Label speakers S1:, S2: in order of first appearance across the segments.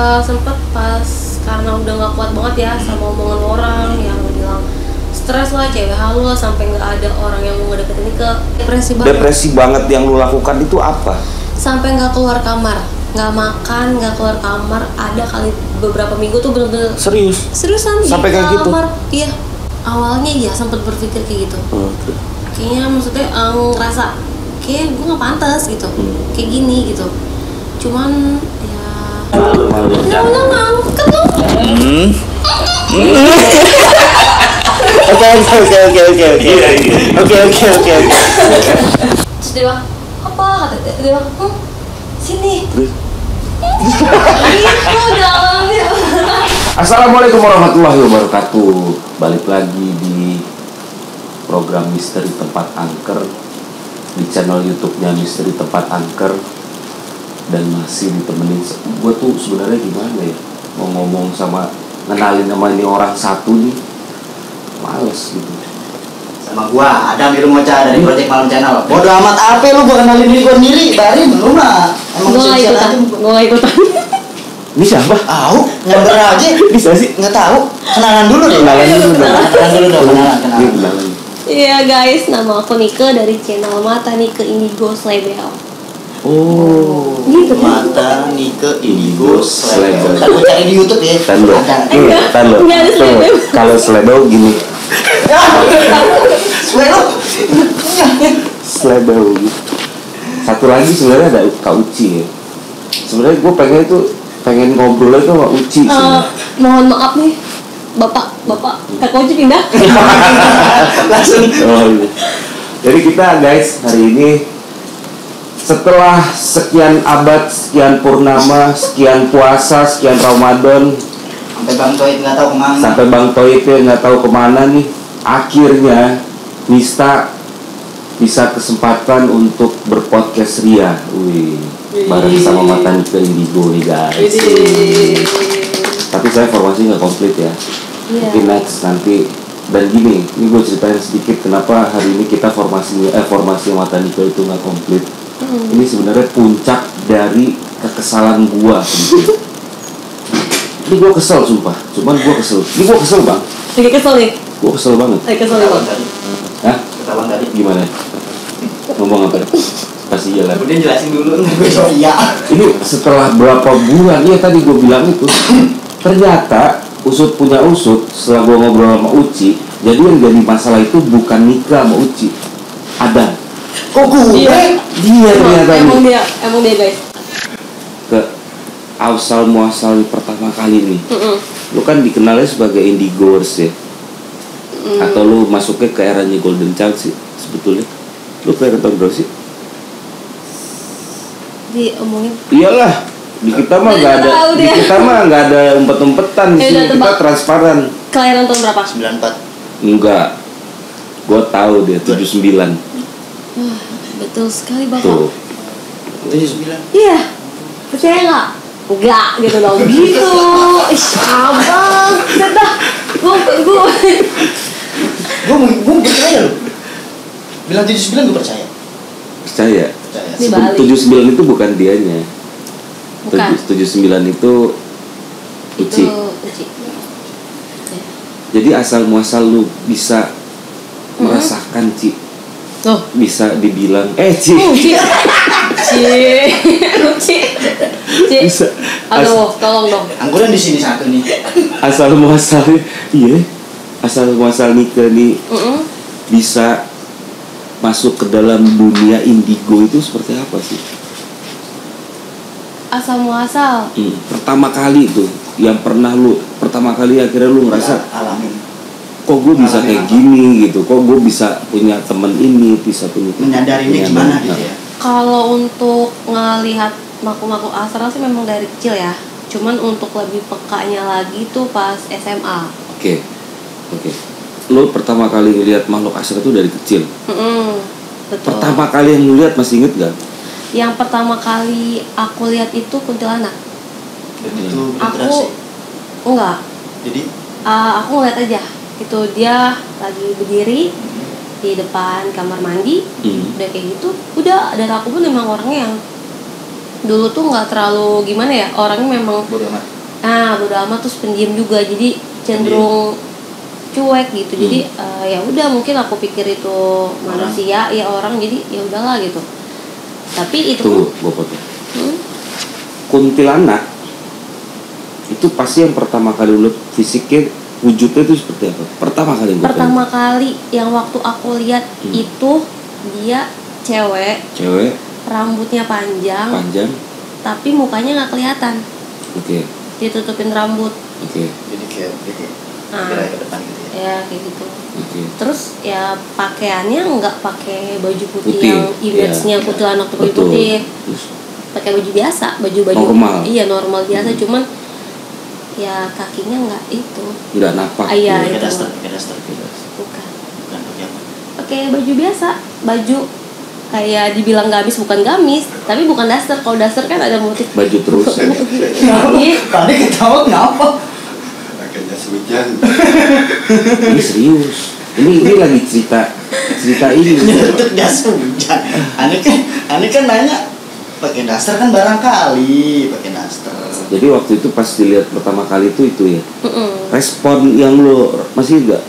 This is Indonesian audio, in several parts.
S1: Sempet pas karena udah nggak kuat banget ya sama omongan orang yang bilang stres lah, cewek halu lah, sampai nggak ada orang yang mau ngedeketin ke
S2: depresi banget yang lu lakukan itu apa?
S1: Sampai nggak keluar kamar, nggak makan, nggak keluar kamar, ada kali beberapa minggu tuh bener-bener seriusan
S2: sampai
S1: di
S2: kayak gitu?
S1: kamar. Iya, awalnya ya sempet berpikir kayak gitu. Kayaknya maksudnya ngerasa kayak gue nggak pantas gitu, kayak gini gitu. Cuman ya malu kan lu.
S2: Oke.
S1: Terus dia bilang, apa? Kata dia bilang, sini. Gitu jalannya.
S2: Assalamualaikum warahmatullahi wabarakatuh. Balik lagi di program Misteri Tempat Angker di channel YouTube-nya Misteri Tempat Angker, dan masih ditemenin. Gue tuh sebenarnya gimana ya, mau ngomong sama ngenalin sama ini orang satu nih, males gitu.
S3: Sama gua Adam Ilmoca dari Project Malam Channel. Bodoh amat apa lu, gua kenalin diri gua sendiri. Barin lu mah emang
S1: Gua ikutan.
S2: Ini siapa?
S3: Tahu, nyamber aja.
S2: Bisa sih?
S3: Enggak tahu. Kenalan dulu deh.
S2: Kenalan.
S1: Iya guys, nama aku Nike dari channel Mata Nike Indigo Slebel.
S2: Oh,
S1: gitu kan?
S3: Mata Nike Indigo
S2: Slebel.
S3: Kan gua cari di YouTube ya.
S2: Tan lo.
S1: Enggak ada Slebel.
S2: Kalau Slebel gini. Slebel gitu. Satu lagi sebenarnya ada Kak Uci ya. Sebenarnya gue pengen ngobrol itu sama Uci sih.
S1: Mohon maaf nih, Bapak Kak Uci pindah.
S3: Langsung.
S2: Oh, iya. Jadi kita guys hari ini setelah sekian abad, sekian purnama, sekian puasa, sekian Ramadan, sampai Bang Toib nggak tahu kemana nih, akhirnya Nista bisa kesempatan untuk berpodcast Ria, bareng sama Mata Nike Indigo nih guys. Tapi saya formasi nggak komplit ya. Mungkin next nanti. Dan gini, ini gue ceritain sedikit kenapa hari ini kita formasi Mata Nike itu nggak komplit. Ini sebenarnya puncak dari kekesalan gue. Ini gue kesel sumpah, cuman gue kesel. Ini gue kesel bang.
S1: Lagi kesel nih.
S2: Gue kesel banget.
S1: Kesel nih.
S2: Hah?
S3: Ketahuan tadi.
S2: Gimana? Ngomong apa? Pasti jalan.
S3: Kemudian jelasin dulu. Iya.
S2: Ini setelah berapa bulan, ya tadi gue bilang itu. Ternyata usut punya usut, setelah gue ngobrol sama Uci, jadi yang jadi masalah itu bukan Nika sama Uci, Adam.
S3: Kok gue?
S2: Dia ternyata
S1: Emang dia guys.
S2: Ke asal muasal pertama kali nih. Lu kan dikenalnya sebagai Indigors ya. Atau lu masuknya ke eranya Golden Child sih sebetulnya. Lu kayak tahun berapa sih?
S1: Diomongin.
S2: Iyalah, di kita mah nggak ada umpet-umpetan di sini, kita transparan.
S1: Kelahiran tahun berapa?
S3: 94.
S2: Enggak, gue tahu dia 79.
S1: Betul sekali Bapak.
S2: Tuh.
S3: 79.
S1: Iya. Percaya nggak? Enggak gitu dong. Gitu. Ih, abang. Dah.
S3: Gue percaya lu. Bilang 79 gue percaya.
S2: Percaya.
S1: Di Bali.
S2: 79 itu bukan dianya.
S1: Bukan.
S2: 79 itu Uci.
S1: Uci.
S2: Jadi asal muasal lu bisa merasakan Ci.
S1: Oh.
S2: Bisa dibilang Ci.
S1: Uci.
S2: Bisa.
S1: Aduh, tolong dong.
S3: Angguran di sini satu nih.
S2: Asal muasal Nike nih bisa masuk ke dalam dunia indigo itu seperti apa sih?
S1: Asal muasal.
S2: Pertama kali tuh yang pertama kali akhirnya lu ngerasa
S3: alamin.
S2: Kok gue bisa kayak gini gitu, kok gue bisa punya temen ini, bisa punya
S3: menyadarinya gimana gitu ya.
S1: Kalau untuk ngelihat makhluk-makhluk astral sih memang dari kecil ya. Cuman untuk lebih pekanya lagi tuh pas SMA.
S2: Oke. Lo pertama kali ngelihat makhluk astral tuh dari kecil.
S1: Betul.
S2: Pertama kali yang lu lihat masih inget gak?
S1: Yang pertama kali aku lihat itu kuntilanak.
S3: Dan itu
S1: Aku enggak.
S3: Jadi
S1: Aku ngeliat aja. Itu dia lagi berdiri di depan kamar mandi. Udah kayak gitu. Udah, dan aku pun memang orangnya yang dulu tuh nggak terlalu gimana ya, orangnya memang
S3: bodo amat.
S1: bodo amat, terus pendiam juga, jadi cenderung cuek gitu. Jadi ya udah, mungkin aku pikir itu manusia ya, orang, jadi ya udahlah gitu. Tapi itu
S2: tunggu, gue potong. Kuntilanak itu pasti yang pertama kali lu fisiknya, wujudnya itu seperti apa? Pertama kali yang
S1: waktu aku lihat itu dia cewek, rambutnya panjang, tapi mukanya nggak kelihatan. Ditutupin rambut.
S3: Jadi kayak gerak ke depan gitu ya.
S1: Ya kayak gitu. Terus ya pakaiannya nggak pakai baju putih yang image-nya kuntilanak tuh putih. Pakai baju biasa, baju
S2: normal.
S1: Iya, normal biasa, cuman ya kakinya nggak itu.
S2: Nggak napak.
S1: Iya,
S3: pakai
S1: itu.
S3: daster.
S1: Bukan
S3: pakai apa?
S1: Pakai baju biasa, baju kayak dibilang gamis, bukan gamis, tapi bukan daster. Kalau daster kan ada motif
S2: baju terus.
S3: Tadi ketawa kenapa?
S4: Pakainya hujan.
S2: Ini serius. Ini lagi cerita ini.
S3: Untuk jas hujan. Aneh kan nanya pakai daster kan barangkali pakai daster.
S2: Jadi waktu itu pas dilihat pertama kali itu ya. Respon yang lo masih enggak?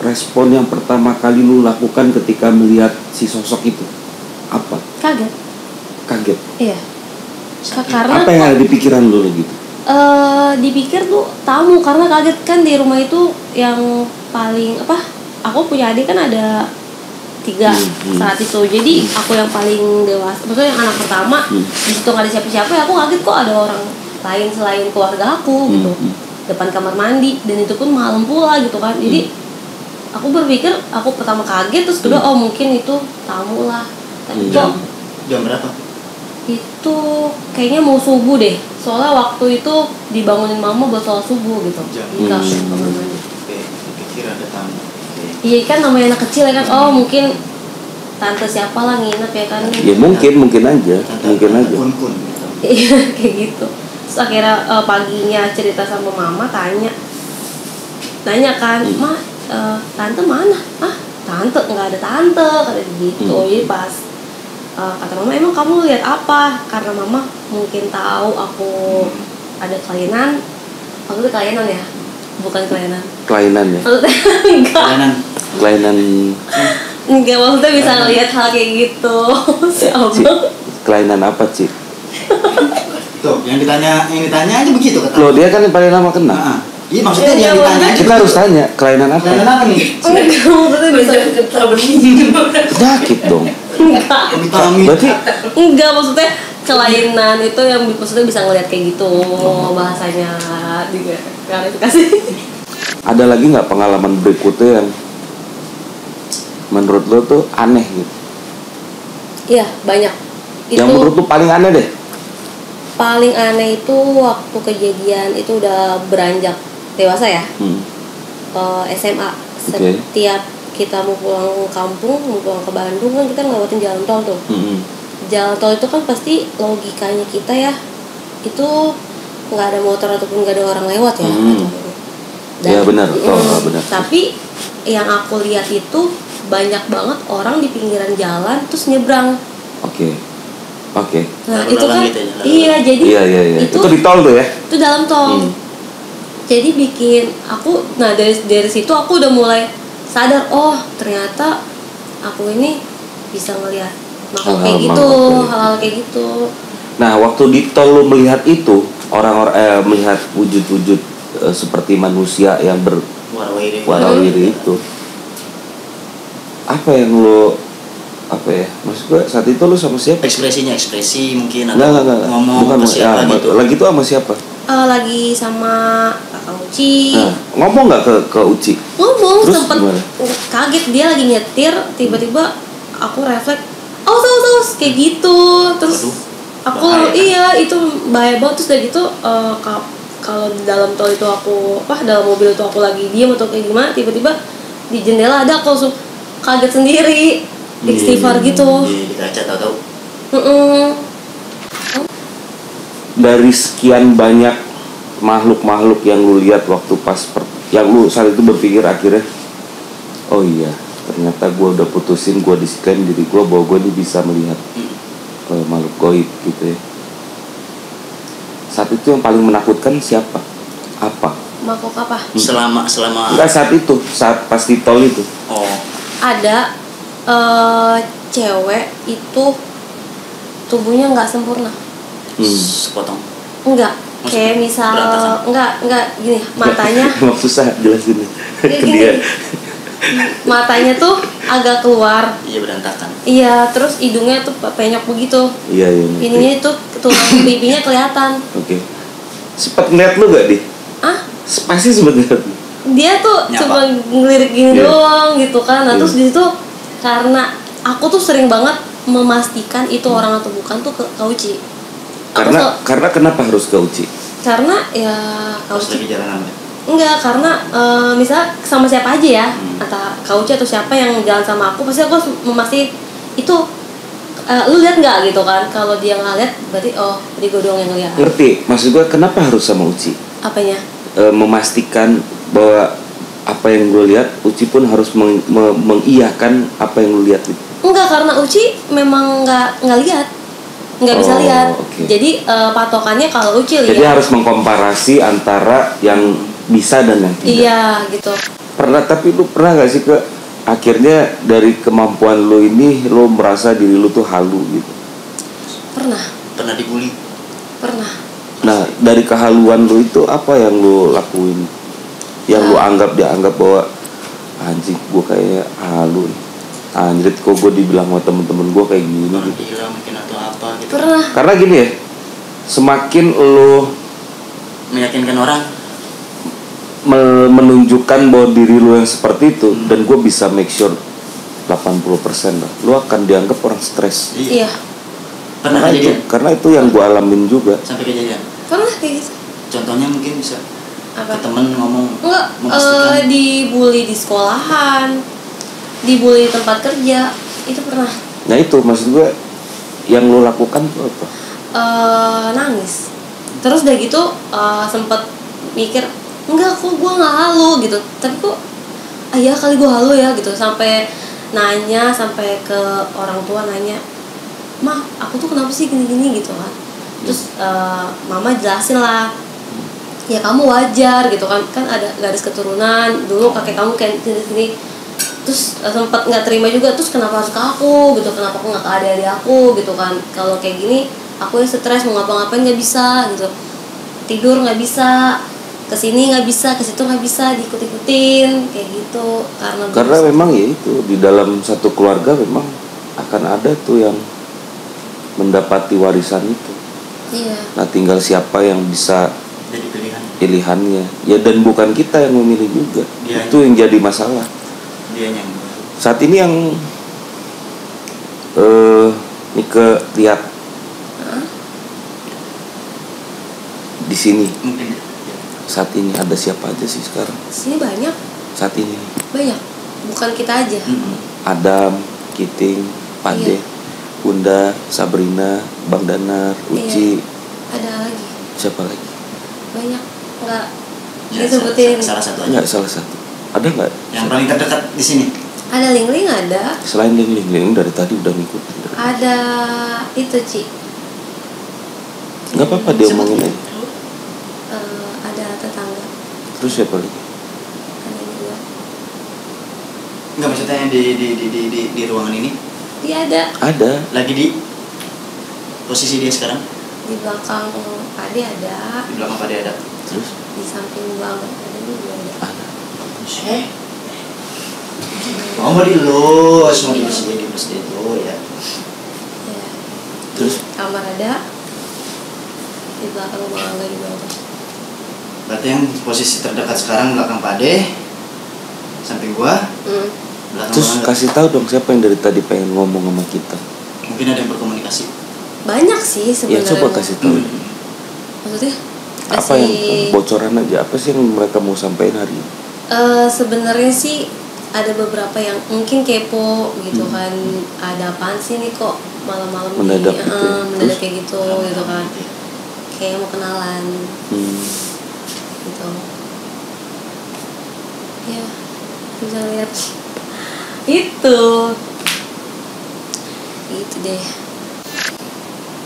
S2: Respon yang pertama kali lo lakukan ketika melihat si sosok itu apa? Kaget.
S1: Iya. Karena
S2: apa yang ada di pikiran lo gitu?
S1: Dipikir tuh tamu, karena kaget kan di rumah itu yang paling aku punya adik kan ada 3 saat itu, jadi aku yang paling dewasa, maksudnya yang anak pertama. Di situ nggak ada siapa-siapa, ya aku kaget kok ada orang lain selain keluarga aku gitu depan kamar mandi, dan itu pun malam pula gitu kan. Jadi aku berpikir, aku pertama kaget, terus kedua mungkin itu tamu lah. Tapi kok
S3: jam berapa?
S1: Itu kayaknya mau subuh deh, soalnya waktu itu dibangunin mama buat sholat subuh gitu. Di kamar mandi.
S3: Pikir ada tamu.
S1: Iya kan, namanya anak kecil ya kan. Mungkin tante siapa lah nginep ya kan.
S2: Ya mungkin aja.
S3: Kun.
S1: Iya kayak gitu. Terus akhirnya paginya cerita sama mama, tanya kan, "Ma, tante mana?" "Tante nggak ada tante," kata gitu. Jadi pas kata mama, "Emang kamu lihat apa?" Karena mama mungkin tahu aku ada kelainan. Waktu itu kelainan ya, bukan kelainan.
S2: Kelainan ya?
S1: Enggak. Enggak, maksudnya bisa ngelihat hal kayak gitu.
S2: Kelainan apa, Ci?
S3: Tuh, yang ditanya aja begitu kata.
S2: Loh, dia kan yang paling lama kena.
S3: Iya, maksudnya dia ditanya aja.
S2: Kita harus tanya, kelainan apa?
S3: Kelainan apa nih?
S1: Enggak, maksudnya bisa
S2: Penyakit dong. Berarti
S1: enggak, maksudnya kelainan itu yang maksudnya bisa ngelihat kayak gitu bahasanya di klarifikasi.
S2: Ada lagi nggak pengalaman berikutnya yang menurut lo tuh aneh gitu?
S1: Iya, banyak.
S2: Yang menurut lo paling aneh deh?
S1: Paling aneh itu waktu kejadian itu udah beranjak dewasa ya. SMA. Setiap kita mau pulang kampung, mau pulang ke Bandung kan kita ngelewatin jalan tol tuh. Jalan tol itu kan pasti logikanya kita ya, itu nggak ada motor ataupun nggak ada orang lewat ya.
S2: Ya benar, benar.
S1: Tapi yang aku lihat itu banyak banget orang di pinggiran jalan terus nyebrang.
S2: Oke.
S1: Nah itu kan
S3: gitu ya,
S1: iya, jadi
S2: iya. Itu di tol tuh ya?
S1: Itu dalam tol. Jadi bikin aku, nah dari situ aku udah mulai sadar, ternyata aku ini bisa ngelihat makhluk kayak gitu, hal-hal kayak gitu.
S2: Nah waktu di tol lo melihat itu, orang-orang melihat wujud-wujud seperti manusia yang berwarawiri itu, apa yang lo maksud gue saat itu lo sama siapa?
S3: Ekspresi mungkin atau
S2: enggak.
S3: ngomong
S2: bukan,
S3: sama siapa gitu.
S2: Lagi itu sama siapa?
S1: Lagi sama kakak Uci.
S2: Ngomong nggak ke Uci?
S1: Ngomong.
S2: Terus
S1: sempet
S2: gimana?
S1: Kaget, dia lagi nyetir, tiba-tiba aku refleks, aus kayak gitu. Terus aku bahaya. Itu bahaya banget. Terus dari gitu kalau di dalam tol itu aku dalam mobil itu aku lagi diam atau kayak gimana, tiba-tiba di jendela ada, aku langsung kaget sendiri, istighfar gitu.
S3: Di kaca tahu.
S2: Dari sekian banyak makhluk-makhluk yang lu lihat waktu yang lu saat itu berpikir akhirnya, oh iya, ternyata gue udah putusin, gue disclaim diri gue bahwa gue ini bisa melihat makhluk goib gitu ya. Saat itu yang paling menakutkan siapa? Apa?
S1: Mabok apa?
S3: Selama
S2: Enggak, saat pas di tol itu.
S3: oh
S1: Ada cewek itu tubuhnya nggak sempurna.
S3: sepotong.
S1: Enggak, kayak
S3: Maksudnya
S1: misal
S3: berantakan?
S1: enggak gini, matanya
S2: Emang susah jelasin
S1: kayak
S2: ke
S1: gini.
S2: dia.
S1: Matanya tuh agak keluar.
S3: Iya berantakan.
S1: Iya, terus hidungnya tuh penyok begitu.
S2: Iya. Ngerti.
S1: Ininya itu tulang pipinya kelihatan.
S2: Oke. Sempet ngeliat lu gak, Di?
S1: Ah,
S2: Pasti sempet ngeliat.
S1: dia tuh
S3: Nyapa.
S1: cuma ngelirik gini
S2: Iya.
S1: doang gitu kan. Nah,
S2: Iya.
S1: terus di situ karena aku tuh sering banget memastikan itu orang atau bukan tuh ke Kauci.
S2: Karena kenapa harus ke Uci?
S1: Karena ya
S3: Pas
S1: Kauci
S3: lagi jalanan.
S1: enggak, karena misal sama siapa aja ya, entah Kauci atau siapa yang jalan sama aku, pasti aku harus memastikan itu lu lihat nggak gitu kan. Kalau dia nggak lihat berarti dia gue doang yang lihat.
S2: Ngerti? Maksud gue kenapa harus sama Uci?
S1: Apanya?
S2: Memastikan bahwa apa yang gue lihat, Uci pun harus mengiyakan apa yang lu lihat itu.
S1: Enggak, karena Uci memang nggak lihat, nggak bisa lihat.
S2: Okay.
S1: Jadi patokannya kalau Uci lihat.
S2: Jadi harus mengkomparasi antara yang bisa dan yang tidak.
S1: Iya gitu.
S2: Tapi lu pernah gak sih akhirnya dari kemampuan lu ini lu merasa diri lu tuh halu gitu?
S3: Pernah dibully.
S1: Pernah.
S2: Nah, dari kehaluan lu itu apa yang lu lakuin? Yang lu dianggap bahwa anjing gue kayak halu nih. Anjrit kok gue dibilang sama temen-temen gue kayak gini
S3: Orang
S2: gitu.
S3: gila mungkin atau apa gitu.
S1: Pernah.
S2: Karena gini ya, semakin lu
S3: Meyakinkan orang.
S2: menunjukkan bahwa diri lu yang seperti itu, dan gue bisa make sure 80% lah, lu akan dianggap orang stres.
S1: Iya.
S3: Pernah kejadian?
S2: Karena itu yang gue alamin juga.
S3: Sampai kejadian.
S1: Pernah kayak gitu.
S3: Contohnya mungkin bisa
S1: Apa?
S3: ke temen ngomong.
S1: Enggak,
S3: memastikan.
S1: dibully di sekolahan, dibully di tempat kerja, itu pernah.
S2: Nah itu maksud gue, yang lu lakukan tuh apa?
S1: Nangis. Terus udah gitu sempet mikir, enggak kok gue nggak halu gitu, tapi kok ya kali gue halu ya gitu, sampai nanya, sampai ke orang tua nanya, "Ma, aku tuh kenapa sih gini-gini?" gitu kan. Terus mama jelasin lah, ya kamu wajar gitu kan ada garis keturunan, dulu kakek kamu kayak gini-gini. Terus sempat nggak terima juga, terus kenapa harus ke aku gitu, kenapa aku nggak ke adik-adik aku gitu kan, kalau kayak gini aku yang stres, mau ngapa-ngapain nggak bisa gitu, tidur nggak bisa, kesini nggak bisa, ke situ nggak bisa, diikut-ikutin kayak gitu. Karena
S2: memang ya itu di dalam satu keluarga memang akan ada tuh yang mendapati warisan itu.
S1: iya.
S2: Nah tinggal siapa yang bisa
S3: Jadi
S2: pilihannya ya, dan bukan kita yang memilih juga.
S3: Dia
S2: Itu yang jadi masalah
S3: dia yang
S2: saat ini. Yang Nike lihat di sini
S3: mungkin
S2: saat ini ada siapa aja sih sekarang?
S1: Sini banyak
S2: Saat ini
S1: banyak, bukan kita aja.
S2: Adam, Kiting, Pade,
S1: Iya.
S2: Bunda, Sabrina, Bang Danar, Uci,
S1: Ada lagi
S2: siapa lagi?
S1: banyak, nggak
S3: ya,
S1: disebutin.
S3: salah satu aja.
S2: Enggak, salah satu. Ada nggak?
S3: Yang paling terdekat di sini.
S1: Ada Ling-Ling, ada
S2: Selain Ling dari tadi udah ngikutin.
S1: ada itu Ci.
S2: Nggak apa-apa dia omongin aja.
S1: Ada tetangga,
S2: Terus siapa lagi?
S1: ada juga.
S3: Enggak, maksudnya yang di ruangan ini
S1: Dia ada
S2: Ada.
S3: lagi di posisi dia sekarang
S1: di belakang Ade, ada
S3: di belakang pada ada.
S2: Terus
S1: di samping Bang ada juga ada.
S2: ada.
S3: Oh, mau dilus, mau dilus itu ya.
S1: Ya.
S2: Terus?
S1: Di kamar ada, di belakang Bang Angga juga ada.
S3: Berarti yang posisi terdekat sekarang belakang Pade, samping gua, belakang
S2: Terus
S3: Bang Angga.
S2: kasih tahu dong siapa yang dari tadi pengen ngomong sama kita.
S3: Mungkin ada yang berkomunikasi.
S1: Banyak sih
S2: Ya
S1: sebenarnya.
S2: coba kasih tahu.
S1: Maksudnya
S2: Apa yang bocoran aja? Apa sih yang mereka mau sampaikan hari ini?
S1: sebenarnya sih ada beberapa yang mungkin kepo gitu kan, ada apaan sih nih kok malam-malam
S2: Mendadak
S1: nih,
S2: gitu ya?
S1: mendadak
S2: Terus?
S1: kayak gitu gitu kan, kayak mau kenalan gitu ya, bisa lihat itu deh.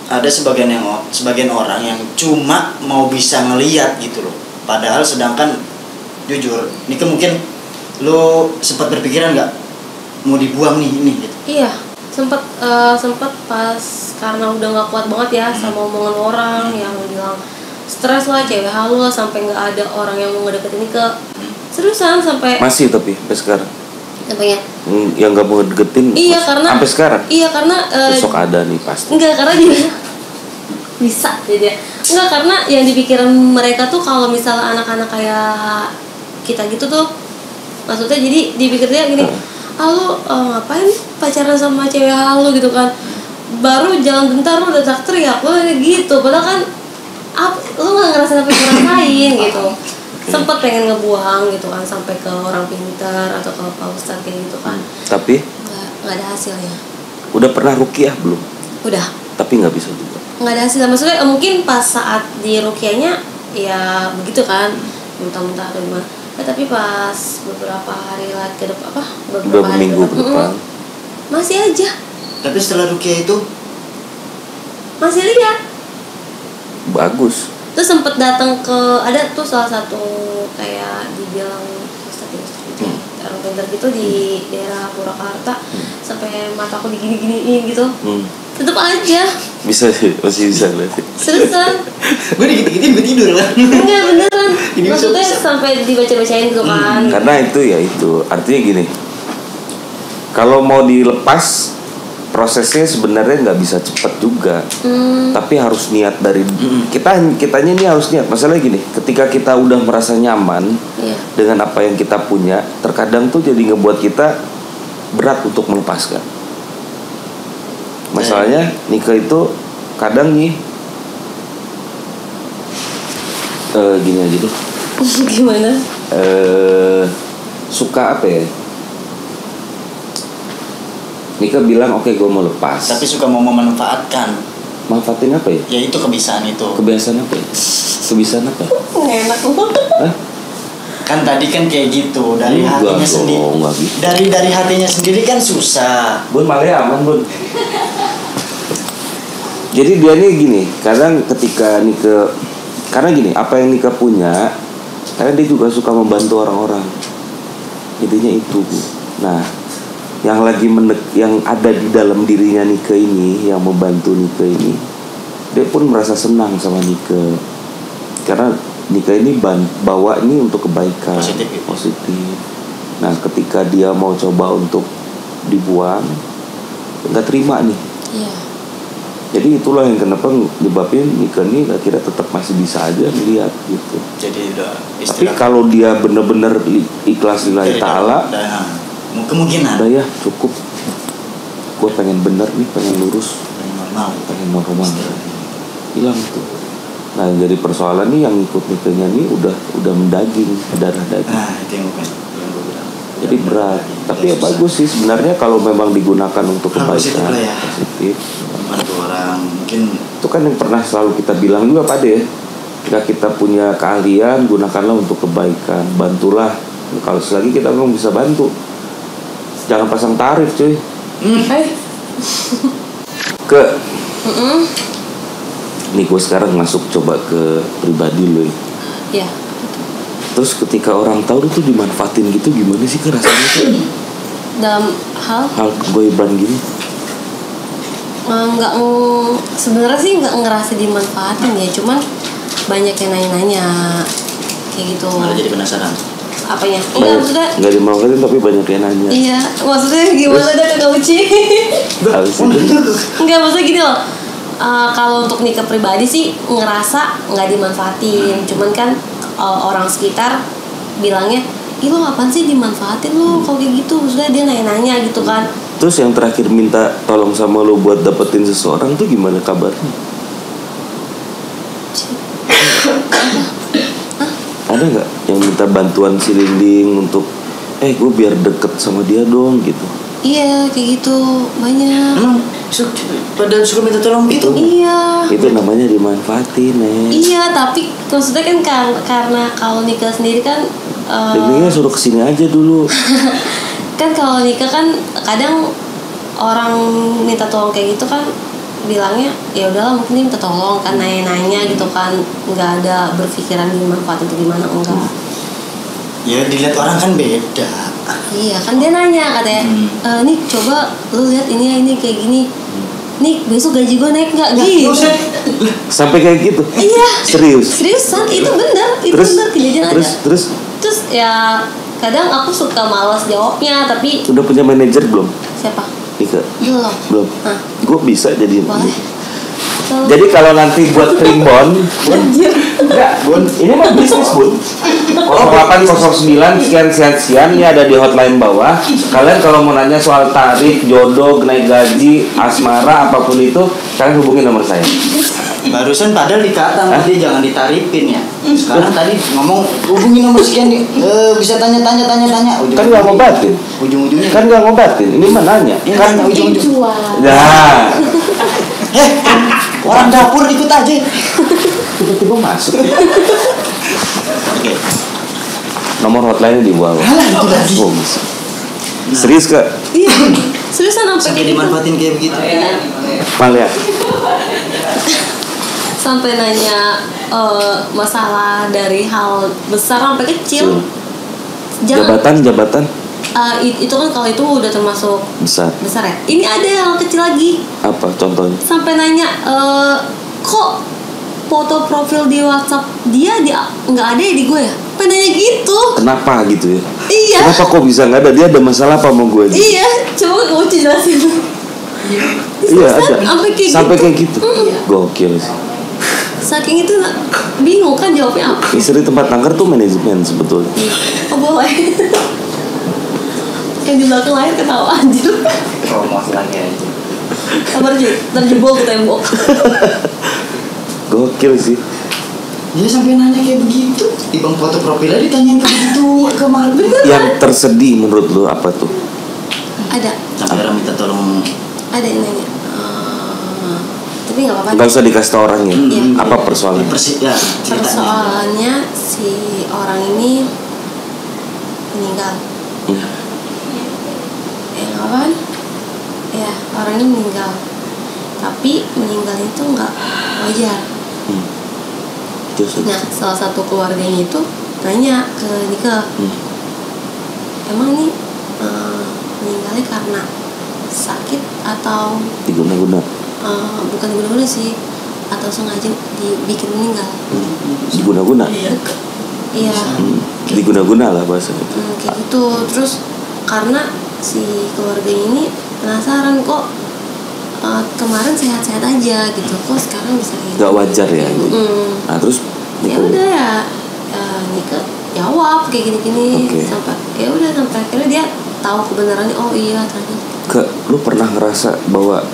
S3: Ada sebagian orang yang cuma mau bisa ngelihat gitu loh. Padahal sedangkan jujur, Nika mungkin lu sempat berpikiran nggak mau dibuang nih ini gitu?
S1: Iya, sempat pas karena udah nggak kuat banget ya sama omongan orang yang bilang stres lah, cewek halu lah, sampai nggak ada orang yang mau ngedeketin Nika. Seriusan sampai
S2: Masih tapi sampai sekarang.
S1: Apanya?
S2: Yang nggak mau deketin.
S1: Iya, karena
S2: sampai sekarang.
S1: Iya, karena
S2: Besok ada nih pasti.
S1: enggak, karena dia bisa jadi enggak, karena yang dipikiran mereka tuh kalau misalnya anak-anak kayak kita gitu tuh, maksudnya jadi dipikirnya gini, lu ngapain pacaran sama cewek halu gitu kan, baru jalan bentar lu udah teriak lu gitu, padahal kan lu nggak ngerasain apa yang gue rasain gitu. Sempet pengen ngebuang gitu kan, sampai ke orang pintar atau ke Pak Ustadz kayak gitu kan,
S2: Tapi
S1: nggak ada hasilnya.
S2: udah pernah ruqyah belum?
S1: Udah
S2: Tapi nggak bisa juga.
S1: nggak ada hasil, maksudnya mungkin pas saat di rukiahnya ya begitu kan, muntah-muntah atau gimana. Tapi pas beberapa hari lagi ke depan,
S2: Beberapa
S1: hari
S2: minggu ke depan.
S1: masih aja,
S3: Tapi setelah rukiah itu
S1: masih lihat.
S2: Bagus.
S1: Terus sempet datang ke, ada tuh salah satu kayak dibilang orang pintar gitu di daerah Purwakarta, sampai mataku digini-giniin gitu. Tetep aja
S2: Bisa sih, masih bisa berarti.
S1: seriusan.
S3: gue dikit-dikitin gue tidur kan.
S1: Enggak, beneran.
S3: Ini
S1: Maksudnya
S3: bisa.
S1: sampai dibaca-bacain gitu kan.
S2: Karena itu ya itu, artinya gini. Kalau mau dilepas, prosesnya sebenarnya nggak bisa cepat juga. Tapi harus niat dari kitanya ini harus niat. Masalahnya gini, ketika kita udah merasa nyaman
S1: Iya.
S2: dengan apa yang kita punya, terkadang tuh jadi ngebuat kita berat untuk melepaskan. Masalahnya nikah itu kadang nih gini aja deh.
S1: Gimana?
S2: Suka apa ya? Nika bilang oke, gue mau lepas.
S3: Tapi suka mau memanfaatkan.
S2: Manfaatin apa ya?
S3: Ya itu kebiasaan itu.
S2: Kebiasaan apa ya? Kebiasaan apa?
S1: Nggak enak lu.
S2: Hah?
S3: Kan tadi kan kayak gitu dari
S2: Enggak
S3: hatinya
S2: dong,
S3: sendiri.
S2: enggak gitu.
S3: Dari hatinya sendiri kan susah.
S2: Bun, malah aman bun. Jadi dia nih gini, kadang ketika Nika, karena gini, apa yang Nika punya, karena dia juga suka membantu orang-orang. Intinya itu. Nah, yang lagi yang ada di dalam dirinya Nika ini, yang membantu Nika ini, dia pun merasa senang sama Nika. Karena Nika ini bawa ini untuk kebaikan, positif. Nah, ketika dia mau coba untuk dibuang, nggak terima nih.
S1: Iya.
S2: Jadi itulah yang kenapa nyebabin Nika ini akhirnya tetap masih bisa aja melihat gitu.
S3: Jadi udah
S2: Tapi kalau dia benar-benar ikhlas lillahi ta'ala,
S3: kemungkinan
S2: udah ya cukup. Gue pengen bener nih, pengen lurus,
S3: normal.
S2: pengen normal. Hilang tuh. Nah, jadi persoalan nih yang ikut nikahnya nih udah mendaging, darah daging.
S3: Nah, itu yang gue bilang.
S2: Jadi berat. Tapi ya bagus sih sebenarnya kalau memang digunakan untuk
S3: Positif
S2: kebaikan.
S3: lah ya.
S2: Positif.
S3: Bantu orang mungkin
S2: Itu kan yang pernah selalu kita bilang juga Pak ya. Jika kita punya keahlian, gunakanlah untuk kebaikan. Bantulah. Kalau selagi kita memang bisa bantu, jangan pasang tarif cuy. Nih gue sekarang masuk coba ke pribadi lo ya.
S1: Iya.
S2: Terus ketika orang tahu lu tuh dimanfaatin gitu, gimana sih kan rasanya tuh?
S1: Dalam hal
S2: goibran gini?
S1: nggak sebenarnya sih nggak ngerasa dimanfaatin ya, cuman banyak yang nanya-nanya kayak gitu.
S3: malah jadi penasaran.
S1: Apanya? Enggak, maksudnya
S2: Nggak dimanfaatin tapi banyak yang nanya.
S1: iya, maksudnya gimana dah Kak Uci?
S2: Habis itu
S1: Enggak, maksudnya gini loh. Kalau untuk nikah pribadi sih ngerasa nggak dimanfaatin, cuman kan orang sekitar bilangnya, ih lo apaan sih dimanfaatin lo kalau kayak gitu, maksudnya dia nanya-nanya gitu kan.
S2: Terus yang terakhir minta tolong sama lo buat dapetin seseorang tuh gimana kabarnya? Ada nggak yang minta bantuan si Linding untuk gue biar deket sama dia dong gitu?
S1: Iya kayak gitu banyak.
S3: Emang pada suka minta tolong gitu?
S1: Iya.
S2: Itu namanya dimanfaatin
S1: Iya, tapi maksudnya kan karena kalau nikah sendiri kan
S2: Lindingnya suruh kesini aja dulu.
S1: kan kalau nikah kan kadang orang minta tolong kayak gitu kan bilangnya ya udahlah, mungkin dia minta tolong kan, nanya-nanya gitu kan, nggak ada berpikiran manfaat itu gimana, enggak.
S3: Ya dilihat orang kan beda.
S1: Iya kan, dia nanya katanya, nih coba lu lihat ini ya, ini kayak gini, nih besok gaji gue naik nggak gitu.
S2: Sampai kayak gitu?
S1: Iya.
S2: Seriusan
S1: itu benar, kejadian ada.
S2: Terus
S1: Ya kadang aku suka malas jawabnya, tapi
S2: udah punya manajer belum?
S1: siapa?
S2: Ika.
S1: Belum.
S2: Gue bisa jadi.
S1: Boleh.
S2: Jadi kalau nanti buat primbon, enggak, Bun, ini mah bisnis, Bun. 0809 sekian ini ada di hotline bawah. Kalian kalau mau nanya soal tarif, jodoh, naik gaji, asmara, apapun itu, kalian hubungi nomor saya.
S3: Barusan padahal dikata sama dia jangan ditarifin ya. Sekarang tadi ngomong hubungi nomor sekian nih, bisa tanya.
S2: Kan nggak ngobatin.
S3: Ujung-ujungnya
S2: Kan nggak ngobatin. Ini mah nanya.
S3: Ya,
S2: Kan
S3: nanya ujung-ujung.
S2: Nah,
S3: orang dapur ikut aja.
S2: tiba-tiba masuk.
S3: Oke.
S2: Nomor hotline di bawah.
S3: Alah, itu lagi.
S2: Oh, bisa. Serius Kak?
S1: Iya. Seriusan sampai
S3: Sampai
S1: kayak gitu.
S3: dimanfaatin kayak begitu.
S2: Mal ya.
S1: Sampai nanya masalah dari hal besar sampai kecil.
S2: Jabatan
S1: itu kan kalau itu udah termasuk
S2: besar
S1: ya. Ini ada yang kecil lagi.
S2: apa contohnya?
S1: Sampai nanya kok foto profil di WhatsApp dia nggak ada ya di gue ya? Sampai nanya gitu.
S2: Kenapa gitu ya?
S1: Iya.
S2: Kenapa kok bisa nggak ada? Dia ada masalah apa sama gue?
S1: Iya, coba kamu jelasin.
S2: Iya ada.
S1: Sampai kayak
S2: gitu. Gokil sih.
S1: Saking itu bingung kan jawabnya apa.
S2: Istri tempat tangkar tuh manajemen sebetulnya.
S1: Oh boleh. Yang di belakang layar ketawa anjir.
S3: Promosi lagi aja.
S1: Kabar terjebol ke tembok.
S2: Gokil sih.
S3: Dia sampai nanya kayak begitu. Di bang foto profilnya ditanyain kayak gitu ke malu.
S2: Yang tersedih menurut lu apa tuh?
S1: Ada.
S3: Sampai orang minta tolong.
S1: Ada yang nanya. Tapi nggak apa-apa.
S2: Gak usah dikasih tau orangnya. Apa persoalannya?
S3: Ya,
S1: Persoalannya si orang ini meninggal. Kawan, ya orang ini meninggal, tapi meninggal itu nggak wajar. Nah, salah satu keluarganya itu nanya ke Nike, emang ini meninggalnya karena sakit atau
S2: diguna-guna?
S1: Bukan diguna-guna sih, atau sengaja dibikin meninggal.
S2: Diguna-guna?
S1: Iya.
S2: Diguna-guna lah bahasanya.
S1: Kayak gitu. Terus karena si keluarganya ini penasaran kok kemarin sehat-sehat aja gitu, kok sekarang bisa kayak
S2: gak wajar ya gitu. Nah terus
S1: ya udah ya Nike jawab kayak gini-gini. Sampai ya udah sampai akhirnya dia tahu kebenarannya. Oh iya ternyata.
S2: Lu pernah ngerasa bahwa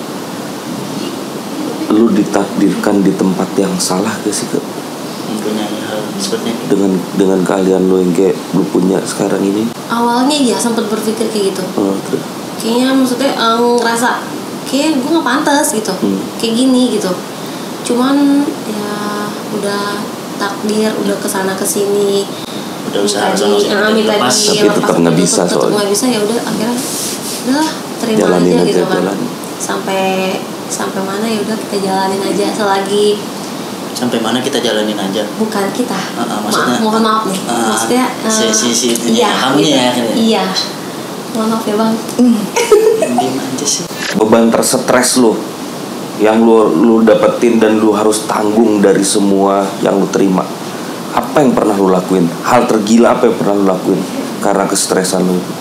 S2: lu ditakdirkan di tempat yang salah gak sih Kak?
S3: Punya hal seperti itu.
S2: Dengan keahlian lu yang kayak lu punya sekarang ini?
S1: Awalnya ya sempat berpikir kayak gitu.
S2: Terus?
S1: Kayaknya maksudnya ngerasa kayak gue nggak pantas gitu, kayak gini gitu. Cuman ya udah takdir, udah kesana kesini.
S3: Udah usaha minta
S2: lepas, tapi tetap nggak bisa soalnya.
S1: Tetap nggak bisa, ya udah akhirnya udah terima
S2: jalanin
S1: aja gitu kan.
S2: Jalanin.
S1: Sampai mana ya udah kita jalanin aja selagi.
S3: Sampai mana kita jalanin aja.
S1: Bukan kita.
S3: Maksudnya,
S1: mohon maaf nih. Maksudnya
S3: iya, kamunya
S1: gitu.
S3: Ya.
S1: Iya. Mohon maaf ya bang.
S3: Diam aja sih.
S2: Beban tersetres lu yang lu dapetin dan lu harus tanggung dari semua yang lu terima. Apa yang pernah lu lakuin? Hal tergila apa yang pernah lu lakuin karena kestresan lu itu?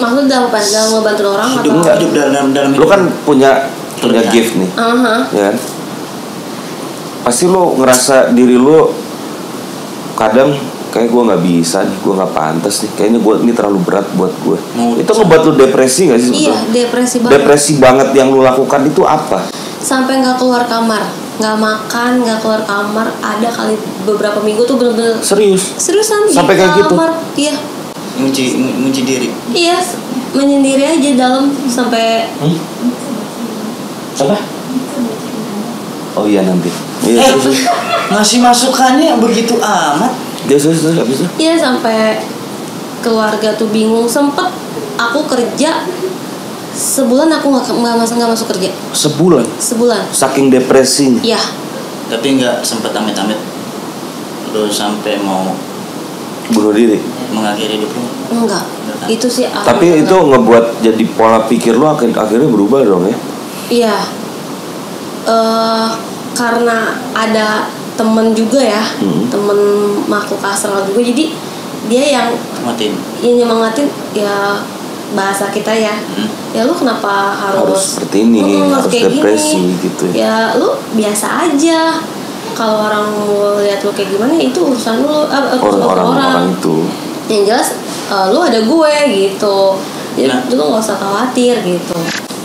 S1: Maksud dalam ngebantu orang
S3: hidup,
S1: atau
S3: hidup dalam
S2: lu kan punya gift nih. Ya kan? Pasti lu ngerasa diri lu kadang kayak gue nggak bisa nih, gue nggak pantas nih, kayaknya gue ini terlalu berat buat gue. Itu ngebuat lu depresi nggak sih sebetulnya?
S1: Iya, depresi banget.
S2: Depresi banget yang lu lakukan itu apa?
S1: Sampai nggak keluar kamar, nggak makan, nggak keluar kamar. Ada kali beberapa minggu tuh bener-bener seriusan
S2: sampai kayak gitu.
S1: Iya.
S3: Ngunci diri.
S1: Iya, menyendiri aja dalam sampai.
S2: Apa? Oh iya nanti. Iya,
S3: ngasih masukannya begitu amat.
S2: Terus habis itu?
S1: Iya, sampai keluarga tuh bingung. Sempet aku kerja Sebulan aku nggak masuk kerja.
S2: Sebulan. Saking depresinya.
S1: Iya.
S3: Tapi nggak sempet amit-amit lu sampai mau
S2: Bunuh diri.
S3: mengakhiri hidup lu?
S1: Enggak. Itu sih.
S2: Tapi itu ngebuat jadi pola pikir lu akhirnya berubah dong ya?
S1: Iya. Karena ada temen juga ya, temen makhluk astral juga, jadi dia yang nyemangatin ya, bahasa kita ya, ya lu kenapa harus
S2: seperti ini, harus depresi gini? Gitu
S1: ya, lu biasa aja. Kalau orang lihat lu kayak gimana ya itu urusan lu, orang
S2: itu.
S1: Yang jelas lu ada gue gitu, jadi lu nggak usah khawatir gitu.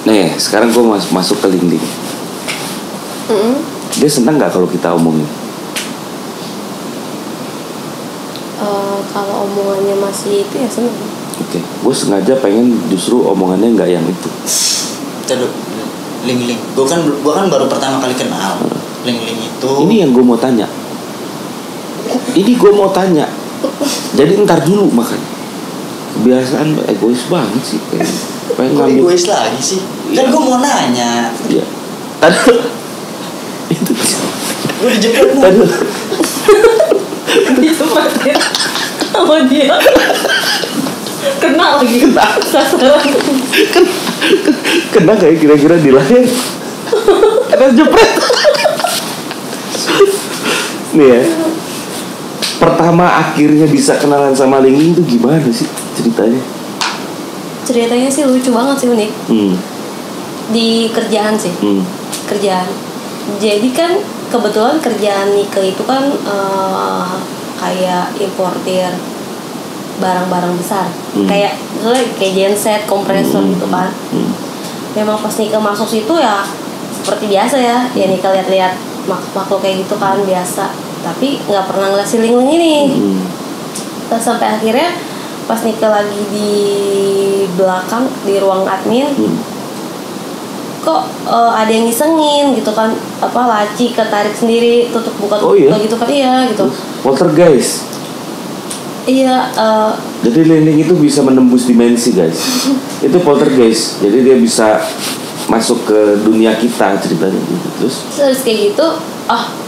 S2: Nih sekarang gue masuk ke Ling-Ling. Dia senang nggak kalau kita omongin?
S1: Kalau omongannya masih itu ya senang.
S2: Oke, gue sengaja pengen justru omongannya nggak yang itu.
S3: Terus Ling-Ling, gue kan baru pertama kali kenal. Ling-Ling itu. Ini
S2: yang gue mau tanya. Jadi ntar dulu makan. Kebiasaan egois banget sih. Pengen ngambil.
S3: Egois lagi sih. Kan gue mau nanya.
S2: Iya. Aduh. Itu.
S3: Gue dijemput mu.
S2: Aduh.
S1: Dijemputin sama dia. Kena lagi.
S2: Kena kayak kira-kira di leher. Ada jepret. Nih ya. Pertama akhirnya bisa kenalan sama Ling-Ling itu gimana sih ceritanya?
S1: Ceritanya sih lucu banget sih, unik. Di kerjaan sih. Kerjaan. Jadi kan kebetulan kerjaan Nike itu kan kayak importir barang-barang besar. Kayak genset, kompresor gitu kan. Memang pas Nike masuk situ ya seperti biasa ya Nike lihat-lihat makhluk kayak gitu kan biasa. Tapi nggak pernah ngeliat si Ling-Ling ini. Terus sampai akhirnya pas Nike lagi di belakang di ruang admin, kok ada yang ngisengin gitu kan, laci ketarik sendiri, tutup buka gitu kan, iya gitu.
S2: Poltergeist.
S1: Iya.
S2: Jadi Ling-Ling itu bisa menembus dimensi guys. Itu poltergeist. Jadi dia bisa masuk ke dunia kita ceritanya gitu.
S1: Terus kayak gitu,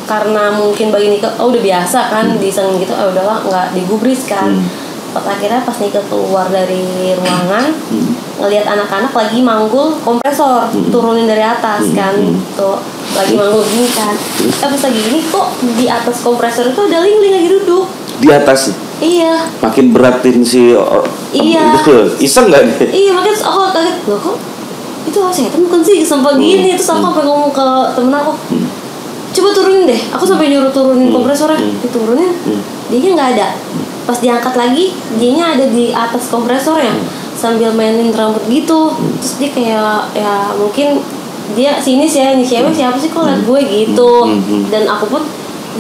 S1: karena mungkin bagi Nike udah biasa kan disengin gitu, udahlah nggak digubris kan. Pas akhirnya pas Nike keluar dari ruangan, ngelihat anak-anak lagi manggul kompresor, turunin dari atas kan, tuh lagi manggul gini kan. Pas lagi gini kok di atas kompresor itu ada Ling-Ling lagi duduk.
S2: Di atas sih?
S1: Iya.
S2: Makin beratin si
S1: iya.
S2: Iseng nggak nih?
S1: Iya, makanya aku kaget loh, kok itu setan bukan sih, sampai gini. Terus aku sampai ngomong ke temen aku, coba turunin deh. Aku sampai nyuruh turunin kompresornya, diturunin, dianya nggak ada. Pas diangkat lagi, dianya ada di atas kompresornya, sambil mainin rambut gitu. Terus dia kayak ya mungkin dia sini sih ya, ini siapa sih kok liat gue gitu. Dan aku pun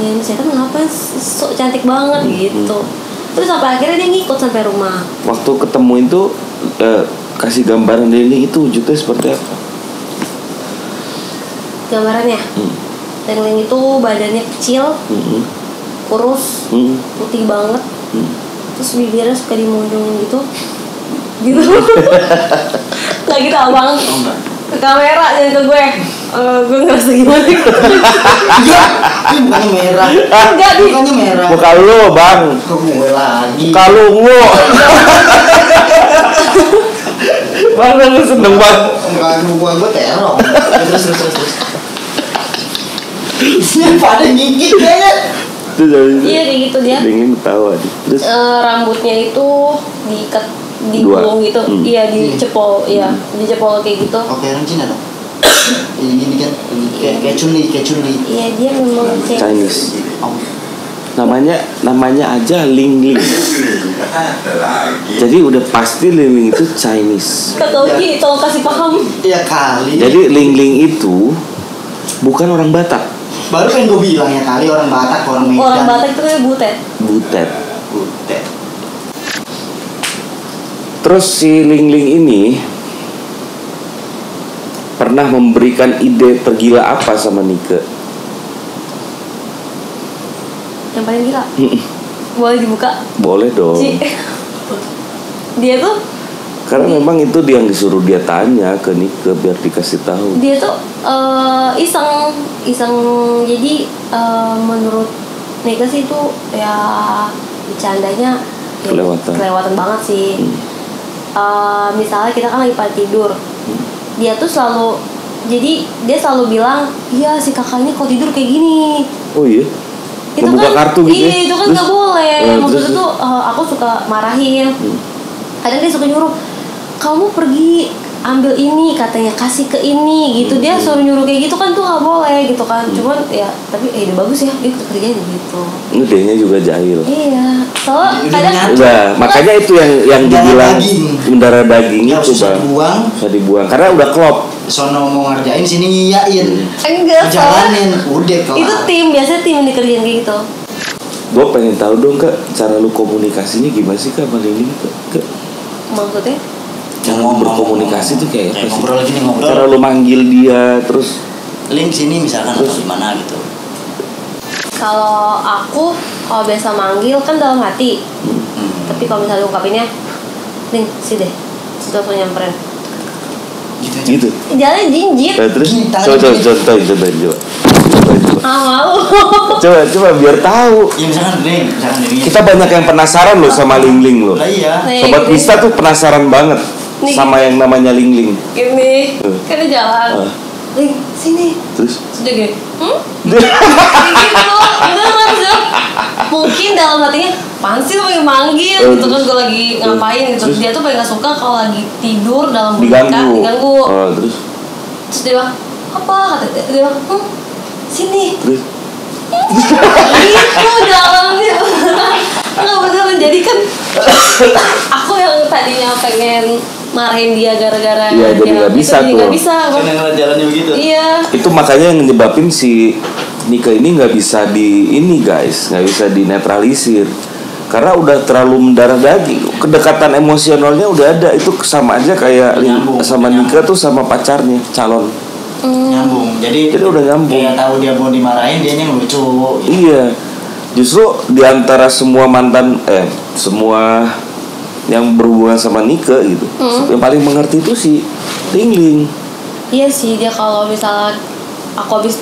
S1: ya ini setan ngapain sok cantik banget gitu. Terus sampai akhirnya dia ngikut sampai rumah.
S2: Waktu ketemu itu kasih gambaran Ling-Ling itu wujudnya seperti apa?
S1: Gambarannya? Ling-Ling itu badannya kecil, kurus, putih banget, terus bibirnya suka dimunjung gitu. Gak gitu abang. Ke kamera jangan ke gue. Gue ngerasa gimana gitu.
S3: Bukannya merah.
S1: Enggak di.
S3: Bukannya merah.
S2: Muka lu bang.
S3: Kok gue lagi.
S2: Muka lu ngu. Bang lu seneng banget.
S3: Muka gue terong. Terus. Pada gigit kayaknya.
S1: Iya kayak gitu dia.
S2: Ling-Ling ketawa. Terus
S1: rambutnya itu diikat, digulung gitu. Iya, dicepol, dicepol kayak gitu.
S3: Oke, orang Cina dong. Ini kan kayak Chun-Li.
S1: Iya, dia memang
S2: Chinese. Namanya aja Ling-Ling. Jadi udah pasti Ling-Ling itu Chinese.
S1: Kata Uji, tolong kasih paham.
S3: Iya kali.
S2: Jadi Ling-Ling itu bukan orang Batak.
S3: Baru kan gue bilang ya kali orang Batak, orang Medan.
S1: Orang Batak itu kayak butet.
S2: Terus si Ling-Ling ini pernah memberikan ide tergila apa sama Nike?
S1: Yang paling gila? Boleh dibuka?
S2: Boleh dong.
S1: Dia tuh
S2: Karena memang itu dia yang disuruh dia tanya ke Nike biar dikasih tahu.
S1: Dia tuh iseng. Jadi menurut Nike sih itu ya bercandanya kelewatan banget sih. Misalnya kita kan lagi pada tidur, dia tuh dia selalu bilang, iya si kakak ini kok tidur kayak gini.
S2: Oh iya.
S1: Itu
S2: membuka
S1: kan,
S2: kartu gitu.
S1: Iya itu kan nggak boleh. Maksudnya tuh aku suka marahin. Kadang dia suka nyuruh, kamu pergi ambil ini, katanya kasih ke ini gitu. Dia suruh nyuruh kayak gitu kan tuh nggak boleh gitu kan. Cuman ya tapi ide bagus ya, dia kerjain gitu.
S2: Ini dia juga jahil.
S1: Iya. Soalnya kadang
S2: udah makanya itu yang dibilang mendarah daging
S3: ya,
S2: itu Bang. Bisa dibuang karena udah klop.
S3: Sono mau ngerjain sini ngiyain.
S1: Enggak,
S3: jalanin udah kelar.
S1: Itu biasanya tim yang dikerjain kayak gitu.
S2: Gue pengen tahu dong Kak, cara lu komunikasinya gimana sih Kak sama Lili Kak?
S1: Maksudnya?
S2: Yang berkomunikasi tuh kayak apa sih?
S3: Ngobrol gini ngobrol.
S2: Cara lu manggil dia terus
S3: link sini misalkan atau gimana gitu.
S1: Kalau biasa manggil kan dalam hati. Tapi kalau misalnya ungkapinnya, Link, sini deh. Terus langsung nyamperin.
S2: Gitu.
S1: Jalan jinjit.
S2: Nah, terus coba.
S1: Malu.
S2: Coba biar tahu.
S3: Ya misalkan ini.
S2: Kita banyak yang penasaran loh sama Ling loh.
S3: Lah iya.
S2: Sobat Mista tuh penasaran banget sama yang namanya Ling.
S1: Gini, kan dia jalan. Ling, sini.
S2: Terus
S1: sudah gini. Gitu. Udah maksudnya mungkin dalam hatinya apaan sih lo pengen manggil gitu kan, gue lagi ngapain gitu. Dia tuh paling gak suka kalau lagi tidur dalam diganggu.
S2: Terus
S1: dia bilang apa, kata dia bilang sini.
S2: Terus
S1: gitu jalannya. Nggak beneran. Jadi kan aku yang tadinya pengen marahin dia gara-gara
S2: ya, jadi nggak bisa tuh.
S1: Nggak bisa.
S3: Karena ngeliat jalannya begitu.
S1: Iya.
S2: Itu makanya yang nyebabin si Nika ini nggak bisa nggak bisa dinetralisir karena udah terlalu mendarah daging. Kedekatan emosionalnya udah ada. Itu sama aja kayak sama Nika tuh sama pacarnya calon.
S3: Nyambung. Jadi
S2: udah nyambung.
S3: Dia tahu dia mau dimarahin, dia yang lucu. Gitu.
S2: Iya. Justru diantara semua semua yang berhubungan sama Nika gitu, yang paling mengerti itu si Ling.
S1: Iya sih, dia kalau misalnya aku habis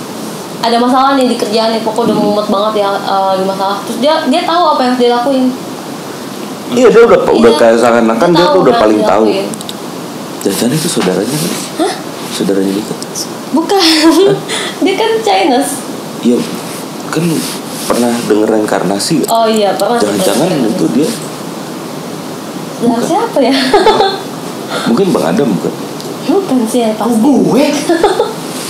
S1: ada masalah nih di kerjaan nih, pokoknya udah mumet banget ya di masalah. Terus dia tahu apa yang harus dia lakuin.
S2: Iya, dia udah kayak seakan-akan dia tuh udah paling tahu. Jangan itu saudaranya kan?
S1: Hah?
S2: Saudaranya Nika?
S1: Bukan. Dia kan Chinese.
S2: Iya, kan pernah denger reinkarnasi.
S1: Oh iya, pernah.
S2: Jangan-jangan itu dia.
S1: Saudara siapa ya?
S2: Mungkin Bang Adam bukan?
S1: Bukan sih ya, pasti.
S3: Gue.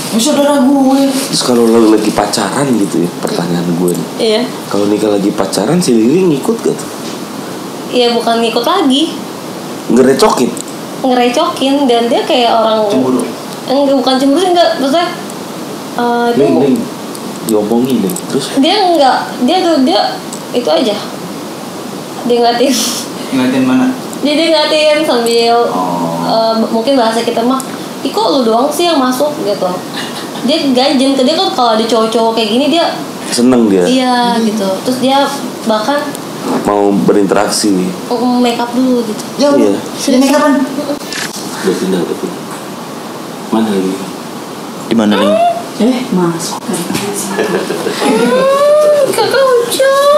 S3: Ini saudara gue.
S2: Terus kalau lo lagi pacaran gitu ya, pertanyaan gue nih.
S1: Iya.
S2: Kalau Nika lagi pacaran, si Lili ngikut gak tuh?
S1: Iya, bukan ngikut lagi. Ngerecokin dan dia kayak orang
S3: Cemburu.
S1: Bukan cemburu sih, enggak. Maksudnya
S2: Ling, diomongin deh. Terus dia itu aja. Dia
S3: Ngeliatin mana?
S1: Dia ngeliatin sambil mungkin bahasa kita mah, kok lu doang sih yang masuk gitu. Dia ganjen ke dia kan, kalau ada cowok-cowok kayak gini dia
S2: seneng dia.
S1: Iya gitu. Terus dia bahkan
S2: mau berinteraksi.
S1: Make up dulu gitu.
S3: Ya
S2: iya.
S3: Sudah make upan?
S2: Udah pindah. Mana lagi?
S3: Di mana lagi?
S5: Masuk
S1: Kakak hujan.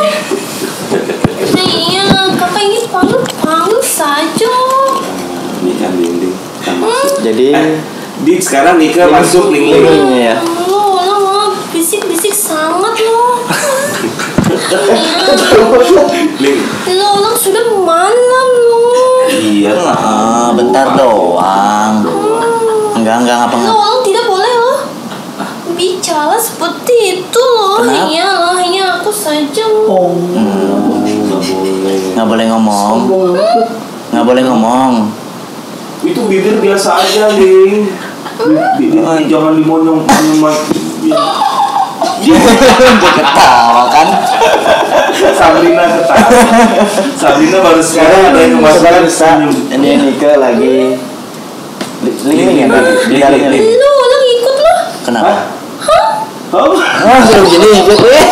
S1: Iya, kakak ini panggil saja.
S2: Ini kan Ling.
S3: Jadi
S2: Di sekarang Nika masuk Ling.
S3: ya.
S1: Lo bisik-bisik sangat lo.
S2: Ling.
S1: Lo orang sudah malam lo.
S2: Iya.
S3: Bentar doang. Enggak ngapa-ngapa.
S1: Lo orang tidak boleh lo bicara seperti itu lo.
S3: Kenapa?
S1: Hanya aku saja lo.
S3: Nggak boleh ngomong. Nggak boleh ngomong.
S2: Itu bibir biasa aja, Ling. Bibir jangan dimonyong
S3: Dia ketawa kan?
S2: Sabrina ketawa. Sabrina baru sekarang ada yang memasukkan senyum.
S3: Ini Nika lagi. Ling.
S1: Lo orang ikut lo.
S3: Kenapa?
S2: Oh,
S3: Jadi ikut iya.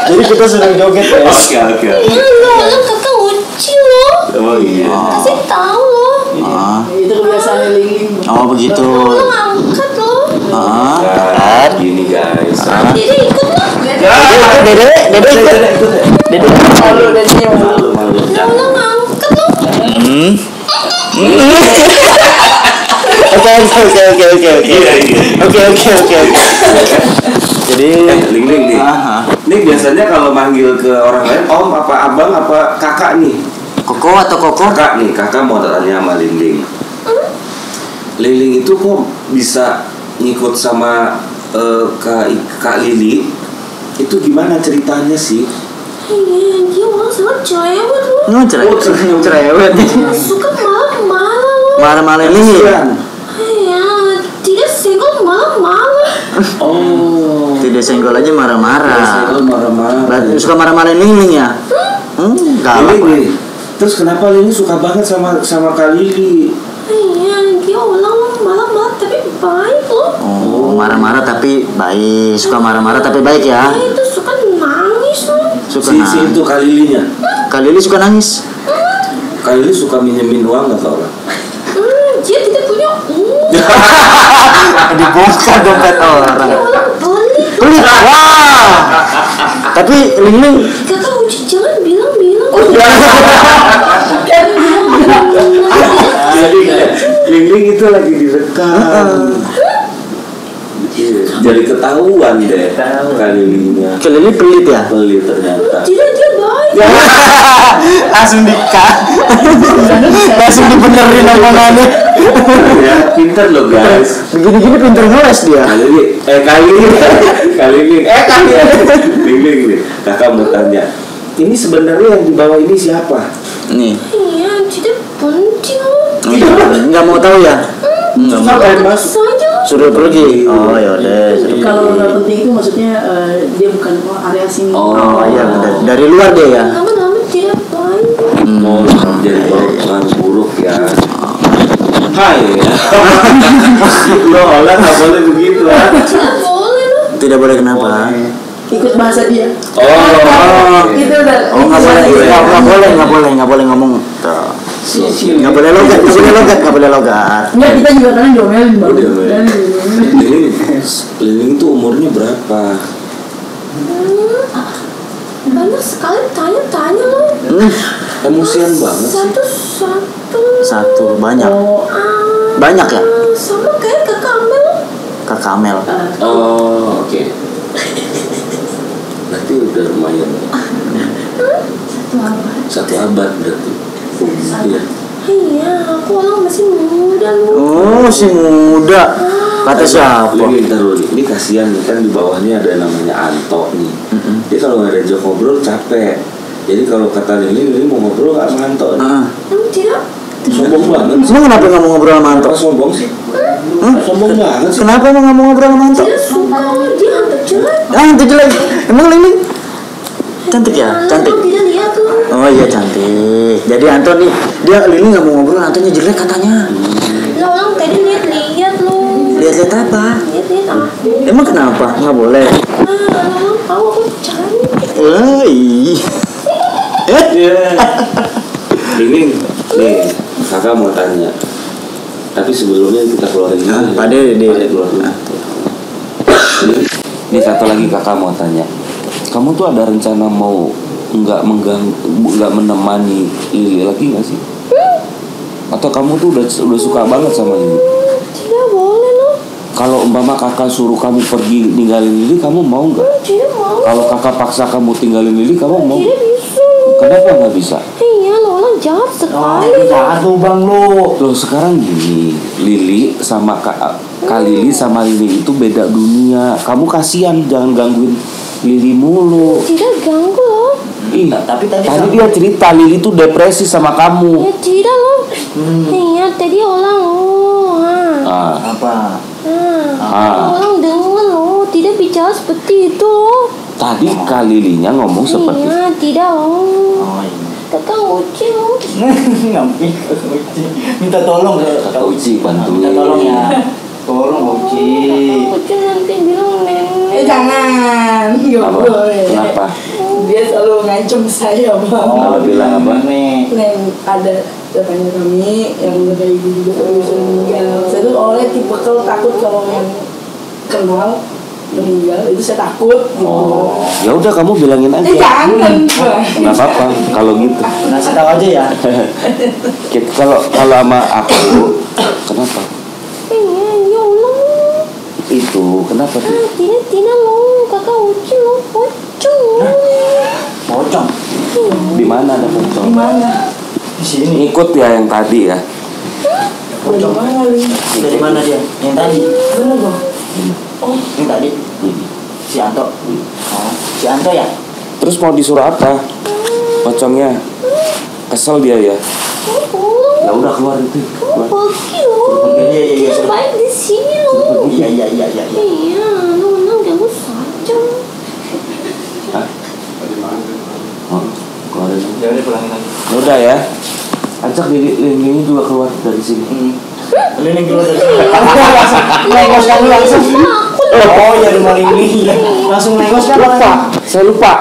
S3: Jadi kita sedang joget ya.
S2: Oke.
S1: Lo orang kakak uci lo.
S2: Oh iya.
S1: Kasih tahu loh.
S5: Itu kebiasaan Ling.
S3: Oh begitu.
S1: Lo angkat loh.
S2: Gini guys.
S1: Dede ikut loh.
S3: Dede ikut. Dede
S5: Malu dan senyum.
S2: Malu.
S1: Lo angkat loh.
S3: Oke. Jadi
S2: Ling nih. Ini biasanya kalau manggil ke orang lain om apa abang apa kakak nih?
S3: Koko atau Koko?
S2: Kakak nih, kakak mau tanya sama Ling. Ling itu kok bisa ngikut sama Kak Lili? Itu gimana ceritanya sih?
S1: Iya, dia orang sangat cerewet loh.
S3: Cerewet.
S1: Suka marah-marah loh.
S3: Marah-marah ini.
S1: Iya, tidak senggol marah-marah.
S2: Oh.
S3: Tidak senggol aja marah-marah.
S2: Marah-marah.
S3: Suka marah-marah Ling ya? Galak.
S2: Lili. Terus kenapa Lili suka banget sama Kak Lili?
S1: Iya, dia orang marah-marah tapi baik loh.
S3: Oh, marah-marah tapi baik. Suka marah-marah tapi baik ya.
S1: Dia itu suka nangis loh.
S3: Suka
S2: Si
S3: nangis.
S2: itu Kak Lilinya.
S3: Kak Lili suka nangis.
S2: Kak Lili suka minjemin uang nggak ke orang?
S1: Dia tidak punya uang.
S3: Dibuka dompet
S1: Dia
S3: orang.
S1: orang pelit.
S3: Pelit. Wah. Tapi Ling.
S1: Kakak Uci jangan bilang-bilang.
S2: Jadi Ling itu lagi direkam. Jadi ketahuan deh Kak Lilinya.
S3: Kak Lili pelit ya?
S2: Pelit ternyata.
S1: Tidak, dia baik.
S3: Langsung dikat. Langsung dibenerin omongannya.
S2: Ya, pintar loh guys.
S3: Begini-gini pinter ngeles dia.
S2: Kak Lili. Ling nih. Kakak mau tanya. Ini sebenarnya yang di bawah ini siapa?
S3: Nih.
S1: Iya, tidak penting loh.
S3: Enggak mau tahu ya? Enggak mau.
S2: Siapa yang
S1: Mas
S2: masuk?
S1: saja.
S3: Suruh pergi. Oh ya udah.
S5: Kalau nggak penting itu maksudnya dia bukan area sini.
S3: Oh iya benar. Dari luar dia ya.
S1: Lama-lama tidak baik.
S2: Mau jadi pengaruh buruk ya. Hai ya. Lo olah nggak boleh begitu ya.
S1: Tidak boleh loh.
S3: Tidak boleh kenapa?
S5: Ikut bahasa dia.
S3: Oh
S5: Itu udah.
S3: nggak boleh ngomong. Nggak boleh logat.
S5: Enggak, kita juga kadang diomelin bang.
S2: Lili itu umurnya berapa?
S1: Banyak sekali tanya-tanya loh.
S2: Emosian banget sih.
S3: Satu banyak. Banyak ya?
S1: Sama kayak Kakak Amel.
S3: Kakak Amel.
S2: Oh oke. Berarti udah lumayan. Satu abad berarti. Iya.
S1: Iya, aku orang masih muda loh.
S3: Oh masih muda. Kata siapa?
S2: Lili ntar dulu. Ini kasihan nih kan di bawahnya ada namanya Anto nih. Dia kalau nggak ada jok ngobrol capek. Jadi kalau kata Lili mau ngobrol nggak sama Anto.
S1: Tidak.
S2: Sombong banget.
S3: Emang kenapa nggak mau ngobrol sama Anto?
S2: Kenapa sombong sih? Sombong banget sih.
S3: Kenapa emang nggak mau ngobrol sama Anto?
S1: Tidak suka dia hantu jelek.
S3: Itu jelek. Emang Lili cantik ya? Cantik.
S1: Aku tidak lihat loh.
S3: Oh iya cantik. Jadi Anto nih dia Lili nggak mau ngobrol, Antonya jelek katanya.
S1: Lah orang tadi lihat loh.
S3: Lihat apa?
S1: Lihat aku.
S3: Emang kenapa? Nggak boleh.
S1: Orang tahu aku cantik.
S2: Lili, nih kakak mau tanya. Tapi sebelumnya kita keluarin dulu.
S3: Pade
S2: keluar dulu. Ini satu lagi kakak mau tanya. Kamu tuh ada rencana mau nggak menemani Lili lagi nggak sih? Atau kamu tuh udah suka banget sama Lili?
S1: Tidak boleh loh.
S2: Kalau umpama kakak suruh kamu pergi ninggalin Lili, kamu mau nggak?
S1: Tidak mau.
S2: Kalau kakak paksa kamu tinggalin Lili, kamu mau?
S1: Tidak bisa.
S2: Kenapa nggak bisa?
S1: Iya, lo orang jahat sekali.
S3: Aduh bang lu.
S2: Loh sekarang gini, Lili sama Kak Lili sama Lili itu beda dunia. Kamu kasihan, jangan gangguin Lili mulu.
S1: Tidak ganggu loh.
S2: Ih, tapi tadi dia cerita Lili tuh depresi sama kamu.
S1: Ya tidak loh. Iya, tadi orang loh.
S3: Apa?
S1: Orang dengar loh, tidak bicara seperti itu loh.
S2: Tadi Kak Lilinya ngomong seperti
S1: Iya, tidak loh.
S3: Oh iya.
S1: Kakak Uci loh.
S3: Minta tolong ke
S2: Kak Uci bantuin.
S3: Minta tolong ya. Tolong Oci.
S1: Uci nanti bilang nenek.
S5: Jangan, nggak
S2: Apa?
S5: boleh.
S2: Kenapa?
S5: Dia selalu ngancem saya, Bang.
S2: Kalau bilang apa?
S3: Nih.
S5: Neng ada tetangga kami yang udah ibu juga kami sudah meninggal. Saya tuh oleh tipe kalau takut kalau yang kenal meninggal itu saya takut gitu.
S2: Oh, ya udah kamu bilangin aja.
S5: Jangan, Bang.
S2: Nggak apa-apa kalau gitu.
S3: Nasi tahu aja ya.
S2: Kalau sama aku, kenapa?
S1: Iya, ya Allah.
S2: Itu kenapa tuh?
S1: Tidak lo, kakak Uci lo pocong.
S3: Pocong.
S2: Di mana ada pocong?
S5: Gimana?
S3: Di sini.
S2: Ngikut ya yang tadi ya.
S3: Pocong.
S5: Gimana nih?
S3: Dari mana dia? Yang tadi.
S5: Bener, Bang.
S3: Oh, yang tadi. Si Anto. Oh, si Anto ya?
S2: Terus mau disuruh apa? Pocongnya kesel dia ya. Ya udah keluar itu.
S1: Kamu
S2: Keluar.
S1: pergi lo.
S3: Iya.
S1: Tidak baik di sini lo.
S3: Iya.
S1: Iya, lo ganggu saja.
S2: Hah? Oh, keluarin aja.
S3: Ya udah pulangin lagi.
S2: Ya udah ya. Ajak Lili juga keluar dari sini.
S3: Keliling keluar dari sini. Nengos kan langsung. Oh ya rumah ini. Langsung nengos kan.
S2: Lupa, saya lupa.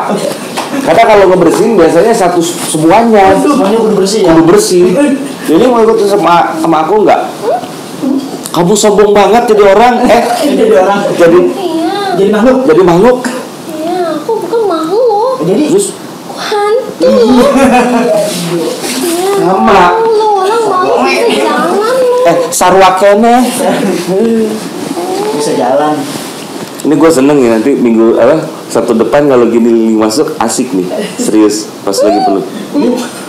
S2: Karena kalau ngebersihin biasanya satu semuanya.
S3: Semuanya udah bersih ya.
S2: Kudu bersih. Jadi mau ikut sama aku nggak? Kamu sombong banget jadi orang.
S3: Jadi orang.
S1: Iya.
S3: Jadi makhluk.
S2: Jadi makhluk.
S1: Iya, aku bukan makhluk.
S3: Jadi
S2: Terus
S1: Hantu.
S2: sama.
S1: Lo orang mau bisa jalan lo.
S2: Sarwakene.
S3: bisa jalan.
S2: Ini gue seneng ya nanti minggu Sabtu depan kalau gini Lili masuk asik nih. Serius pas lagi peluk.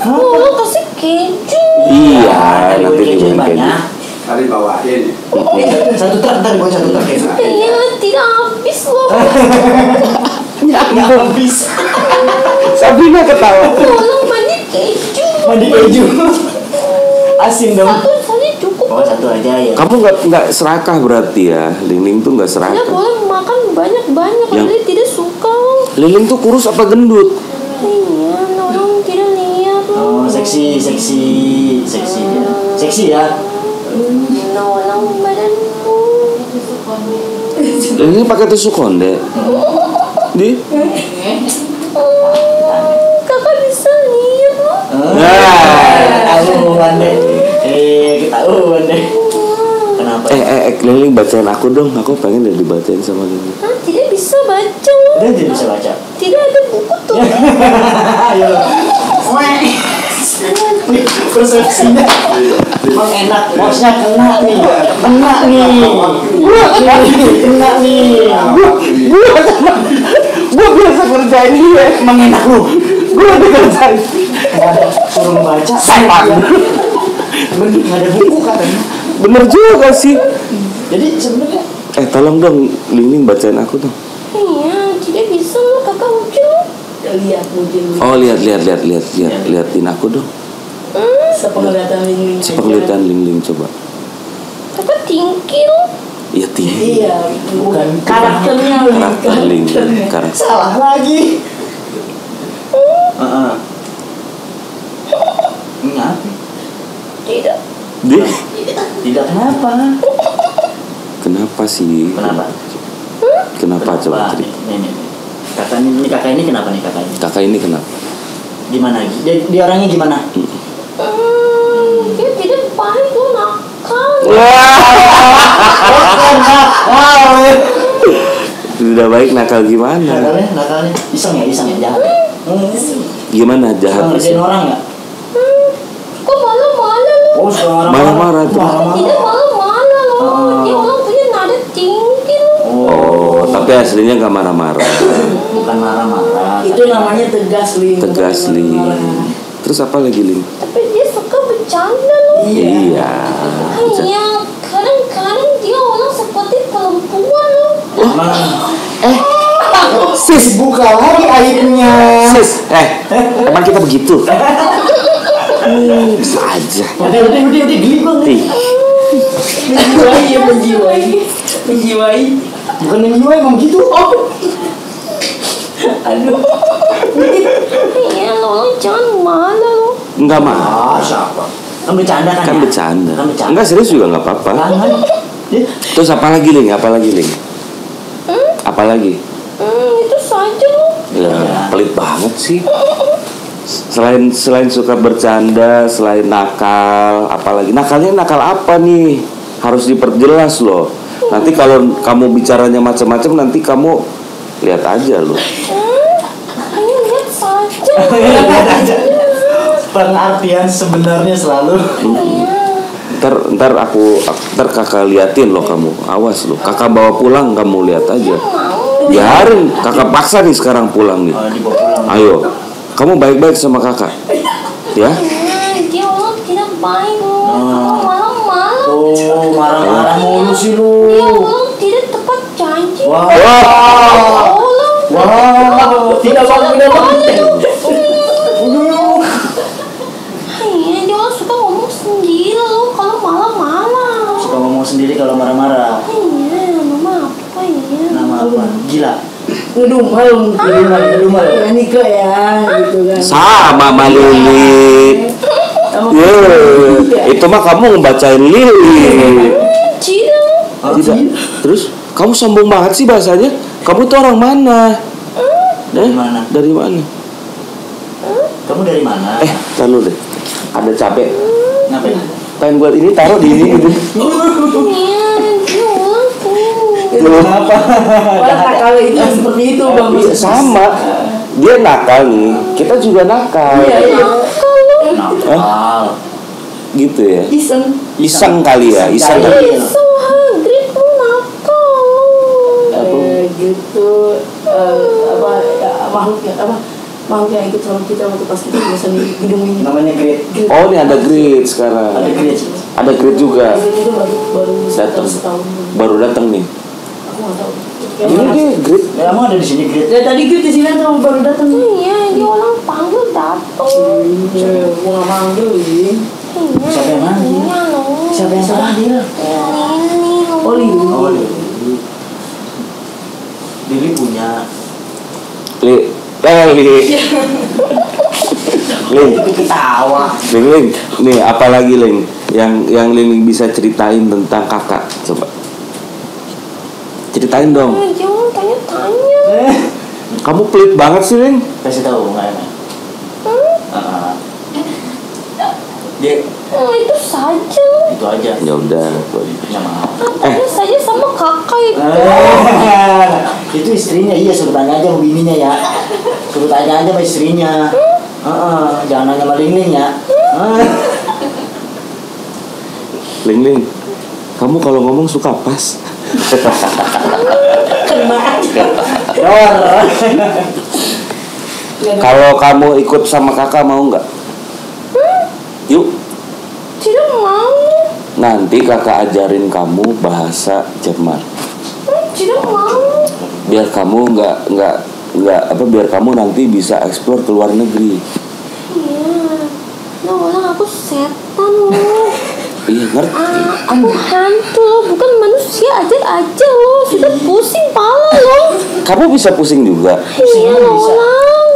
S1: Lo kasih keju.
S2: Iya, nanti
S3: Keju
S2: dimain kayak
S3: banyak.
S4: Hari bawain.
S3: Satu truk ntar buat satu truk ya.
S1: Iya, tidak habis lo.
S3: Nggak habis.
S2: Sabrina ketawa.
S1: Tolong mandi keju.
S3: Mandi keju. Asin dong.
S1: Satu saja cukup.
S3: Oh satu aja ya.
S2: Kamu nggak serakah berarti ya? Liling tuh nggak
S1: Tidak
S2: serakah.
S1: boleh makan banyak-banyak.
S2: Yang-
S1: Jadi tidak suka.
S2: Liling tuh kurus apa gendut?
S1: Iya, orang tidak lihat
S3: Oh
S1: lo.
S3: seksi dia. Seksi ya.
S1: Orang badanmu.
S2: Liling pakai tusuk konde. Di?
S1: Kakak bisa lihat lo.
S3: Ketahuan deh. Ketahuan deh. Kenapa?
S2: Liling bacain aku dong. Aku pengen deh dibacain sama Liling.
S1: Hah, tidak bisa baca lo.
S3: Udah tidak bisa baca.
S1: Tidak ada buku tuh.
S3: Ayo. Persepsinya emang enak, bosnya kena nih.
S2: Gue biasa kerjain dia.
S3: Emang enak lu.
S2: Gue udah kerjain.
S3: Nggak ada suruh baca.
S2: Setan.
S3: Bener nggak ada buku katanya.
S2: Bener juga sih.
S3: Jadi sebenarnya
S2: Tolong dong Liling bacain aku dong.
S1: Iya, tidak bisa lo. Kakak lucu lo.
S5: Lihat mungkin
S2: Oh liatin aku dong.
S5: sepenglihatan ini.
S2: Sepenglihatan Liling coba.
S1: Kakak tinggi lo.
S2: Iya tinggi.
S5: Iya, bukan karakternya.
S2: Karakter Liling. Karakter.
S3: salah lagi. Ngapa?
S1: Tidak.
S2: Di?
S3: Tidak kenapa?
S2: Kenapa sih? Kenapa coba cerita?
S3: Nih. Kakak ini kenapa nih kakak ini?
S2: Kakak ini kenapa?
S3: Gimana? Dia orangnya gimana?
S1: Dia tidak baik lo, nakal.
S2: Tidak baik nakal gimana?
S3: Nakalnya iseng ya jahat.
S2: Gimana
S3: Suka
S2: jahat?
S3: ngerjain orang nggak?
S1: Kok malah-malah lo?
S3: Oh suka orang
S2: Marah-marah tuh.
S1: Tidak malah-malah lo. Dia orang punya nada tinggi lo.
S2: Oh, tapi aslinya gak marah-marah.
S3: Bukan marah-marah.
S5: Itu namanya tegas, Ling.
S2: Tegas Ling. Terus apa lagi Ling?
S1: Tapi dia suka bercanda lo.
S2: Iya.
S1: Hanya kadang-kadang dia orang seperti perempuan lo.
S2: Sis,
S3: Buka lagi aibnya.
S2: sis, emang kita begitu? Bisa aja.
S3: Udah geli banget.
S2: Ih,
S5: menjiwai.
S3: Bukan menjiwai emang gitu.
S5: Aduh.
S1: Iya lo, jangan malah lo.
S2: nggak marah.
S3: Siapa? Kan bercanda kan?
S2: Kan
S3: ya?
S2: bercanda.
S3: Kan bercanda.
S2: Enggak serius juga nggak apa-apa.
S3: Jangan.
S2: Terus apa lagi Ling? Apa lagi?
S1: Itu saja lo.
S2: Ya, pelit banget sih. Selain suka bercanda, selain nakal, apalagi nakalnya nakal apa nih? Harus diperjelas loh. Nanti kalau kamu bicaranya macam-macam, nanti kamu lihat aja loh.
S1: Hanya lihat saja.
S3: Pengertian sebenarnya selalu.
S2: Ntar kakak liatin loh kamu. Awas loh. Kakak bawa pulang, kamu lihat aja. Biarin, kakak paksa nih sekarang pulang nih.
S3: Dibawa pulang.
S2: Ayo, kamu baik-baik sama kakak, ya?
S1: Dia orang tidak baik loh. Malam-malam.
S3: Oh, marah-marah mulu sih lu.
S1: Dia orang tidak tepat janji.
S3: Wah.
S5: Tidak bangun.
S1: Dia orang suka ngomong sendiri loh kalau malam-malam.
S3: Suka ngomong sendiri kalau marah-marah.
S1: Nama apa ya?
S3: Nama apa? Gila.
S5: Ngedumal. Ya nikah ya gitu kan.
S2: Sama Lili. Itu mah kamu ngebacain Lili. Tidak. Terus kamu sombong banget sih bahasanya. Kamu tuh orang mana?
S3: Dari mana? Kamu dari mana?
S2: Taruh deh. Ada capek.
S3: Ngapain?
S2: Pengen buat ini taruh di ini gitu.
S3: Kenapa?
S5: Kalau itu seperti itu Bang.
S2: Sama. Dia nakal nih. Kita juga nakal.
S3: Nakal.
S2: Gitu ya.
S5: Iseng
S2: Kali ya. Iseng.
S5: Gitu makhluk yang ikut sama kita waktu pas kita biasa di gedung ini.
S3: Namanya Grid.
S2: Oh, ini ada grid sekarang. Ada grid juga.
S5: Itu baru
S2: Datang.
S5: setahun.
S2: Baru datang nih.
S5: Aku nggak tahu.
S2: Ini dia grid.
S3: Kamu ada di sini Grid.
S5: Ya tadi Grid di sini atau baru datang?
S1: Iya, dia orang panggil datang.
S5: Gua nggak manggil ini.
S3: Siapa yang manggil? Siapa yang manggil?
S5: Oh ini.
S3: Lili punya.
S2: Ling.
S3: Ketawa.
S2: Ling. Nih, apalagi Ling yang Ling bisa ceritain tentang kakak, coba. Ceritain dong.
S1: Jangan tanya-tanya.
S2: Kamu pelit banget sih, Ling.
S3: Kasih tahu nggak enak. Dia
S1: Itu saja.
S3: itu aja.
S2: Ya udah.
S3: Ya maaf.
S1: Tanya saja sama kakak itu.
S3: Itu istrinya, iya suruh tanya aja sama bininya ya. Suruh tanya aja sama istrinya. Jangan nanya sama Ling ya.
S2: Ling, kamu kalau ngomong suka pas. Kalau kamu ikut sama kakak mau nggak? Yuk.
S1: Tidak mau.
S2: Nanti kakak ajarin kamu bahasa Jerman.
S1: Tidak mau.
S2: Biar kamu biar kamu nanti bisa eksplor ke luar negeri.
S1: Iya. Nah, orang aku setan loh.
S2: Iya, ngerti.
S1: Aku hantu loh, bukan manusia aja loh. Sudah pusing pala loh.
S2: Kamu bisa pusing juga.
S1: Iya orang.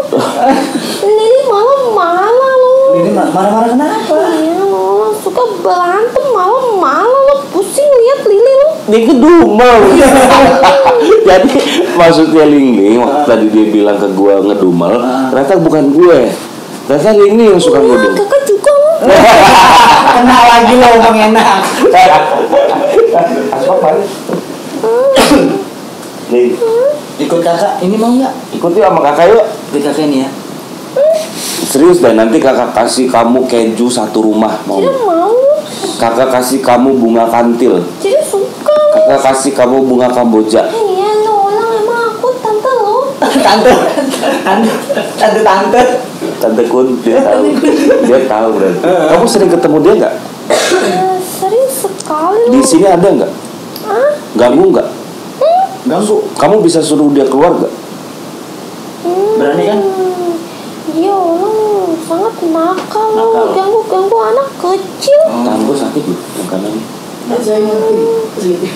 S1: Lili malam-malam loh.
S3: Lili marah-marah kenapa?
S1: Iya loh, suka berantem malam-malam loh. Pusing lihat Lili loh.
S2: Dia ngedumel. Jadi maksudnya Ling waktu tadi dia bilang ke gua ngedumel, ternyata bukan gue. Ternyata Ling yang suka ngedumel.
S1: Kakak juga loh.
S3: Kenal lagi lo ngomong enak.
S2: Ling,
S3: Ikut kakak, ini mau nggak?
S2: ikuti sama kakak yuk.
S3: Ikut kakak ini ya.
S2: Serius deh, nanti kakak kasih kamu keju satu rumah mau.
S1: Tidak mau.
S2: Kakak kasih kamu bunga kantil.
S1: Tidak suka.
S2: Kakak kasih kamu bunga kamboja.
S1: Iya lo orang emang aku tante lo.
S2: Tante Kun, dia tahu berarti. Kamu sering ketemu dia nggak?
S1: Sering sekali
S2: Di
S1: lo.
S2: sini ada nggak?
S1: Hah?
S2: Ganggu nggak?
S3: Ganggu.
S2: Kamu bisa suruh dia keluar nggak?
S3: Berani kan?
S1: Iya orang sangat nakal lo.
S3: Nakal.
S1: Ganggu anak kecil.
S2: Tangan gue sakit loh, yang kanan.
S5: Saya ngerti.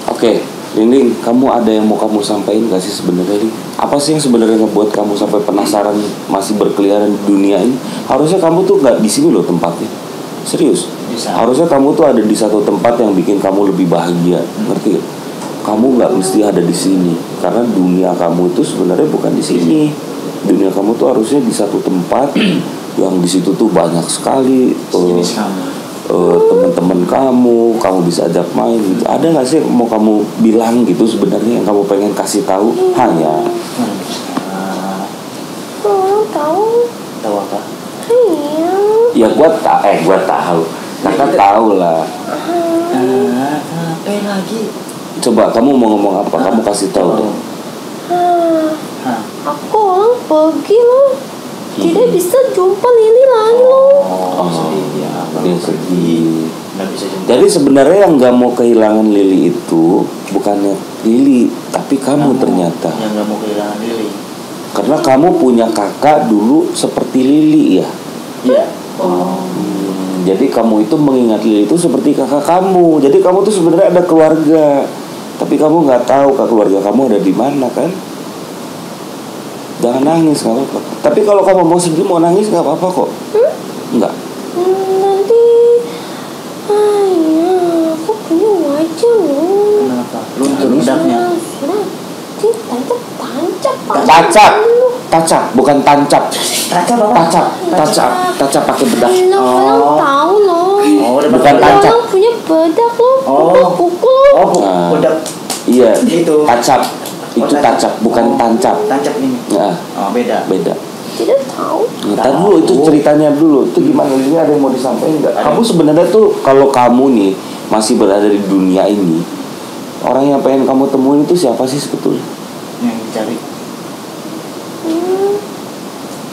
S2: Oke, Ling, kamu ada yang mau kamu sampaikan gak sih sebenarnya, Ling? Apa sih yang sebenarnya ngebuat kamu sampai penasaran masih berkeliaran di dunia ini? Harusnya kamu tuh nggak di sini loh tempatnya. Serius?
S3: Bisa.
S2: Harusnya kamu tuh ada di satu tempat yang bikin kamu lebih bahagia, ngerti gak? Kamu nggak mesti ada di sini, karena dunia kamu itu sebenarnya bukan di sini. Dunia kamu tuh harusnya di satu tempat yang di situ tuh banyak sekali
S3: Jenis kamu.
S2: teman-teman kamu bisa ajak main gitu. Ada nggak sih yang mau kamu bilang gitu sebenarnya yang kamu pengen kasih tahu? Hanya
S1: Tahu.
S3: Tahu apa?
S1: Iya.
S2: ya gua tahu. Kakak tahu lah.
S3: Apa lagi?
S2: Coba kamu mau ngomong apa? Kamu kasih tahu deh.
S1: Aku orang pergi loh. Tidak bisa jumpa Lili lagi loh.
S2: Oh,
S3: iya.
S2: dia sedih.
S3: Nggak bisa jumpa.
S2: Jadi sebenarnya yang nggak mau kehilangan Lili itu bukannya Lili, tapi kamu ternyata.
S3: Yang nggak mau kehilangan Lili.
S2: Karena kamu punya kakak dulu seperti Lili ya.
S3: Iya.
S2: Jadi kamu itu mengingat Lili itu seperti kakak kamu. Jadi kamu tuh sebenarnya ada keluarga, tapi kamu nggak tahu keluarga kamu ada di mana kan? Jangan nangis, nggak apa-apa. Tapi kalau kamu mau sedih mau nangis nggak apa-apa kok. Nggak.
S1: Nanti, aku punya wajah loh.
S3: Kenapa? Luntur bedaknya.
S2: Tacap, bukan tancap.
S3: Tancap apa?
S2: Tacap pakai bedak.
S1: Orang tahu loh.
S3: Oh, udah
S2: Bukan
S3: bedak.
S2: tancap.
S1: Orang punya bedak loh.
S3: Oh.
S1: Pukul.
S3: Bedak.
S2: Iya.
S3: Itu.
S2: Tacap. Itu tacap, bukan tancap.
S3: Tancap ini.
S2: Nah,
S3: Oh, beda.
S1: Tidak tahu.
S2: ntar dulu itu ceritanya dulu. Itu gimana? Ini ada yang mau disampaikan nggak? Kamu sebenarnya tuh kalau kamu nih masih berada di dunia ini, orang yang pengen kamu temuin itu siapa sih sebetulnya?
S3: Yang dicari.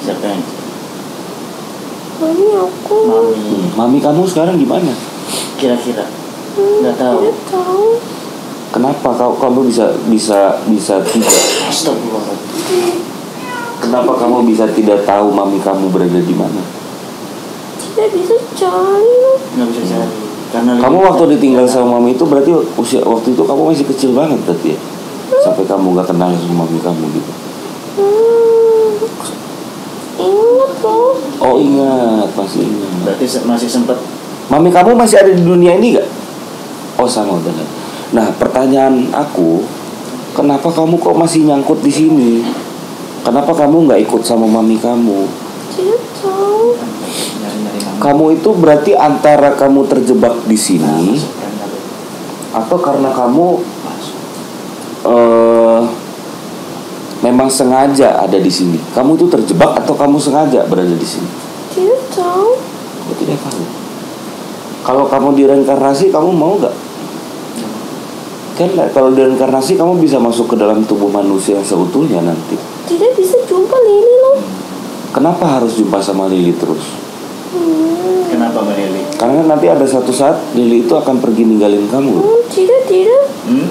S3: Siapa yang?
S1: Mami aku.
S3: Mami.
S2: Mami kamu sekarang gimana?
S3: Kira-kira. Nggak tahu.
S1: Tidak tahu.
S2: Kenapa kamu bisa tidak?
S3: Astagfirullahaladzim.
S2: Kenapa kamu bisa tidak tahu mami kamu berada di mana?
S1: Tidak bisa cari loh.
S3: Nggak bisa cari. Karena
S2: Kamu waktu ditinggal sama mami itu berarti usia waktu itu kamu masih kecil banget berarti ya? Sampai kamu nggak kenal sama mami kamu gitu.
S1: Ingat loh.
S2: Oh ingat, masih ingat.
S3: berarti masih sempat.
S2: Mami kamu masih ada di dunia ini gak? Oh sama udah. Nah pertanyaan aku, kenapa kamu kok masih nyangkut di sini? Kenapa kamu nggak ikut sama mami kamu?
S1: Tidak tahu.
S3: Nyari-nyari mami.
S2: Kamu itu berarti antara kamu terjebak di sini atau karena kamu memang sengaja ada di sini. Kamu itu terjebak atau kamu sengaja berada di sini?
S1: Tidak tahu.
S2: Aku tidak tahu. Kalau kamu direinkarnasi, kamu mau nggak? Kan kalau direinkarnasi kamu bisa masuk ke dalam tubuh manusia yang seutuhnya nanti.
S1: Tidak bisa jumpa Lili loh.
S2: Kenapa harus jumpa sama Lili terus?
S3: Kenapa Lili?
S2: Karena nanti ada suatu saat Lili itu akan pergi ninggalin kamu.
S1: Tidak.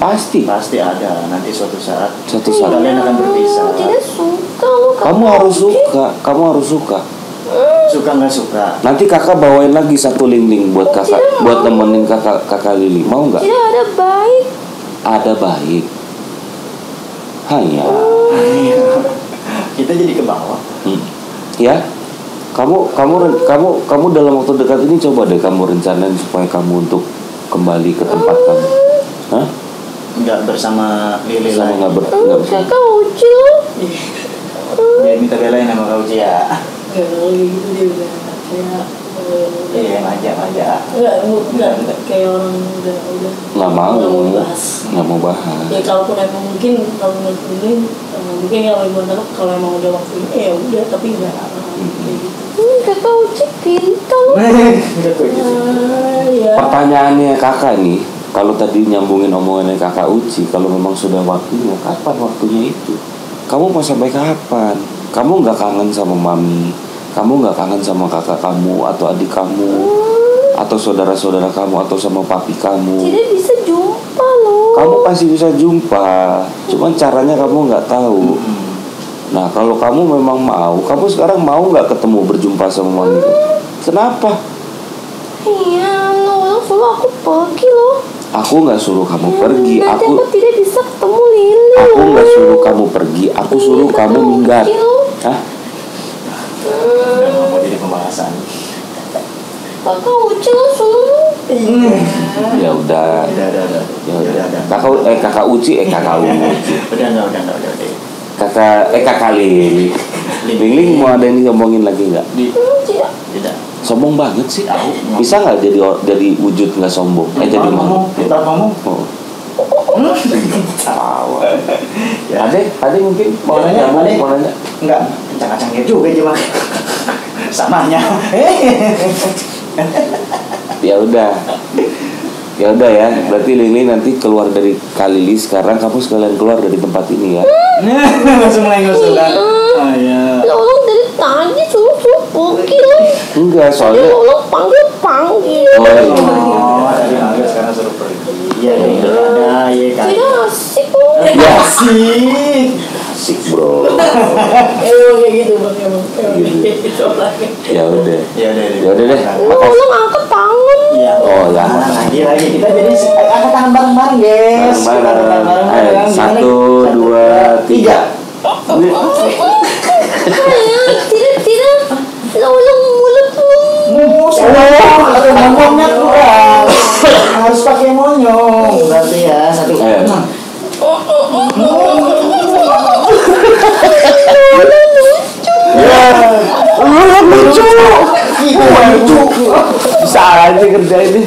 S2: Pasti.
S3: Pasti ada nanti suatu saat.
S2: Suatu saat.
S3: Kalian akan berpisah.
S1: Tidak suka loh.
S2: Kamu harus suka. Kamu harus suka.
S3: Suka nggak suka?
S2: Nanti kakak bawain lagi satu link buat kakak, buat nemenin kakak Lili. Mau nggak?
S1: Tidak ada baik.
S2: Ada baik. Hanya.
S3: Kita jadi ke bawah.
S2: Ya. Kamu dalam waktu dekat ini coba deh kamu rencanain supaya kamu untuk kembali ke tempat kamu. Hah?
S3: Nggak bersama Lili
S2: Sama
S3: lagi.
S2: nggak bersama.
S1: Kakak uji loh.
S3: Dia minta belain sama kau Uci ya.
S5: Kayak gitu dia udah kayak
S3: Iya manja.
S5: enggak kayak orang udah
S2: Nggak mau.
S5: nggak mau bahas.
S2: Nggak mau bahas.
S5: Ya kalaupun emang mungkin kalau menurut ini mungkin kalau ibu anak kalau emang udah waktunya ya udah tapi enggak kayak gitu.
S1: Kakak uji pintar loh.
S5: Ya.
S2: Pertanyaannya kakak nih, kalau tadi nyambungin omongannya kakak Uci, kalau memang sudah waktunya, kapan waktunya itu? Kamu mau sampai kapan? Kamu nggak kangen sama mami? Kamu nggak kangen sama kakak kamu atau adik kamu atau saudara-saudara kamu atau sama papi kamu?
S1: Tidak bisa jumpa loh.
S2: Kamu pasti bisa jumpa, cuman caranya kamu nggak tahu. Nah kalau kamu memang mau, kamu sekarang mau nggak ketemu berjumpa sama mami? Kenapa?
S1: Iya loh, suruh aku pergi loh.
S2: Aku nggak suruh kamu pergi.
S1: Nanti aku tidak bisa ketemu Lili.
S2: Aku nggak suruh kamu pergi. Aku suruh kamu minggat. Hah?
S3: Nggak mau jadi pembahasan.
S1: Kakak Uci langsung.
S2: Ya udah. Ya udah. Kakak Uci.
S3: Udah.
S2: Kakak Lili. Lili mau ada yang ngomongin lagi nggak?
S3: Tidak.
S2: Sombong banget sih. Bisa nggak jadi wujud nggak sombong? Jadi
S3: ngomong.
S2: Oh. Ade mungkin mau nanya?
S3: Enggak, kencang-kencangnya juga cuma samanya.
S2: Ya udah ya. Berarti Lili nanti keluar dari Kalili sekarang, kamu sekalian keluar dari tempat ini ya.
S3: Langsung kan. Oh iya.
S1: Orang dari tadi suruh pergi.
S2: Enggak, soalnya
S1: Orang panggil.
S2: Oh,
S3: tadi manggil sekarang suruh pergi. Iya kan.
S1: Tidak asik.
S2: ya
S3: Asik.
S2: asik bro.
S5: Emang kayak gitu bang, emang kayak gitu orangnya.
S2: Ya udah deh.
S1: Orang angkat tangan.
S3: Iya.
S2: Oh ya.
S3: Lagi kita jadi angkat tangan bareng-bareng guys.
S2: Bareng-bareng. 1, 2, 3.
S1: Tidak. Orang mulut lu.
S3: Ngomongnya kurang. Harus pakai monyong. Berarti ya 1.
S2: Lucu. Bisa aja kerja ini.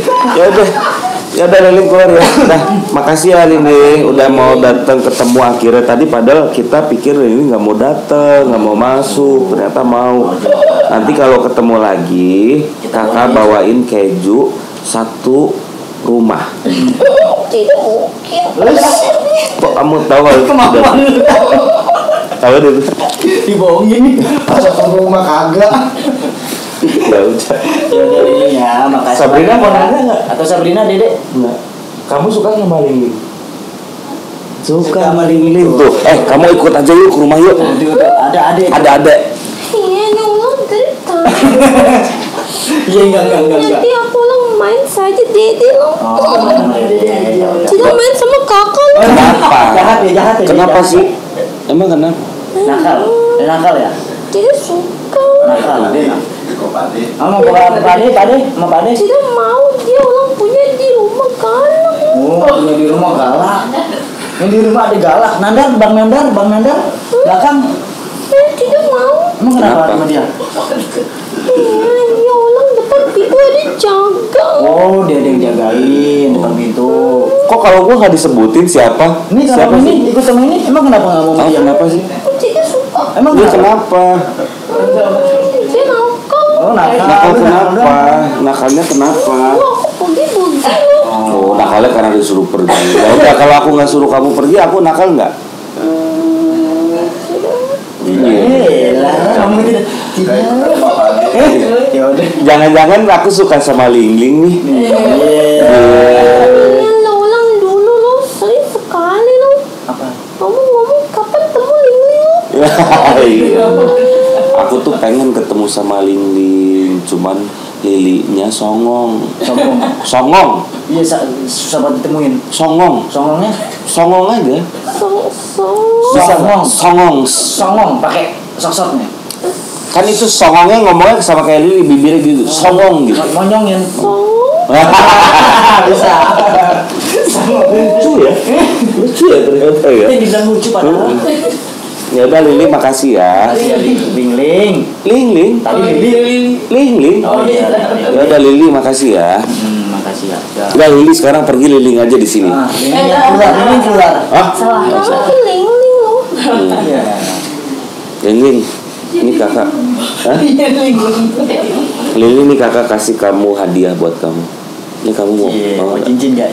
S2: Ya udah Lili keluar ya. Nah, makasih ya Lili udah mau datang ketemu akhirnya. Tadi padahal kita pikir Lili nggak mau datang, nggak mau masuk, ternyata mau. Nanti kalau ketemu lagi, kakak bawain keju 1 rumah.
S1: Tidak mungkin.
S2: Kok kamu tahu kalau
S3: Kemauan lu.
S2: tahu deh?
S3: Dibohongin. Masa ke rumah kagak.
S2: Ya udah.
S3: Ya udah ini ya, makasih.
S2: Sabrina mau nanya nggak?
S3: Atau Sabrina Dede?
S2: Enggak. Kamu suka sama Lili?
S3: Suka sama Lili.
S2: Tuh, kamu ikut aja yuk ke rumah yuk.
S3: Ada adek.
S2: Ada adek.
S1: Iya, ini orang dari tadi.
S3: Iya enggak.
S1: Nanti aku orang main saja Dede loh. Tidak main sama kakak loh.
S2: Kenapa?
S3: Jahat ya.
S2: Kenapa sih? Emang kenapa?
S3: Nakal ya?
S1: Tidak suka.
S3: Nakal.
S4: Kok Pade?
S3: Mau Pade?
S1: Tidak mau, dia orang punya di rumah galak.
S3: Oh, punya di rumah galak. Yang di rumah ada galak. Bang Nandar. Belakang.
S1: Tidak mau.
S3: Emang kenapa
S2: Kenapa?
S3: sama dia?
S1: Dia orang depan pintu ada jaga.
S3: Oh, dia ada yang jagain depan pintu.
S2: Kok kalau gua nggak disebutin siapa?
S3: Ini
S2: Siapa
S3: kalau
S2: sih?
S3: ini ikut sama ini, emang kenapa nggak mau sama dia?
S2: Kenapa sih?
S1: Tidak suka.
S3: Emang
S2: Dia
S3: kenapa?
S2: kenapa?
S1: Dia nakal.
S3: Oh,
S2: Nakal kenapa? Nakalnya kenapa?
S1: Aku pergi begini.
S2: Oh, nakalnya karena disuruh pergi. Ya udah, kalau aku nggak suruh kamu pergi, aku nakal nggak?
S3: Lah, kamu tidak.
S4: Kok Pade?
S3: Ya udah.
S2: Jangan-jangan aku suka sama Lingling nih.
S1: Lo ulang dulu lo sering sekali lo.
S3: Apa?
S1: Kamu ngomong kapan temu Lingling lo?
S2: Iya. Aku tuh pengen ketemu sama Lingling, cuman Lilinya songong.
S3: Iya, susah banget ditemuin. Songongnya?
S2: Songong aja. Songong.
S3: Pakai sosotnya.
S2: Kan itu songongnya ngomongnya sama kayak Lili, bibirnya gitu, songong gitu.
S3: Monyongin. Bisa.
S2: Lucu ya ternyata ya.
S3: Ini dibilang lucu padahal.
S2: Ya udah Lili, makasih ya.
S3: Ling. Tadi
S2: Lili.
S3: Oh iya.
S2: Ya udah Lili, makasih ya.
S3: Makasih ya.
S2: Udah Lili sekarang pergi Liling aja di sini.
S3: Ini keluar.
S2: Hah?
S1: Kamu Lingling lo.
S3: Iya.
S2: Liling, ini kakak. Hah? Lili, ini kakak kasih kamu hadiah buat kamu. Ini kamu mau
S3: Mau
S2: nggak?
S3: cincin gak?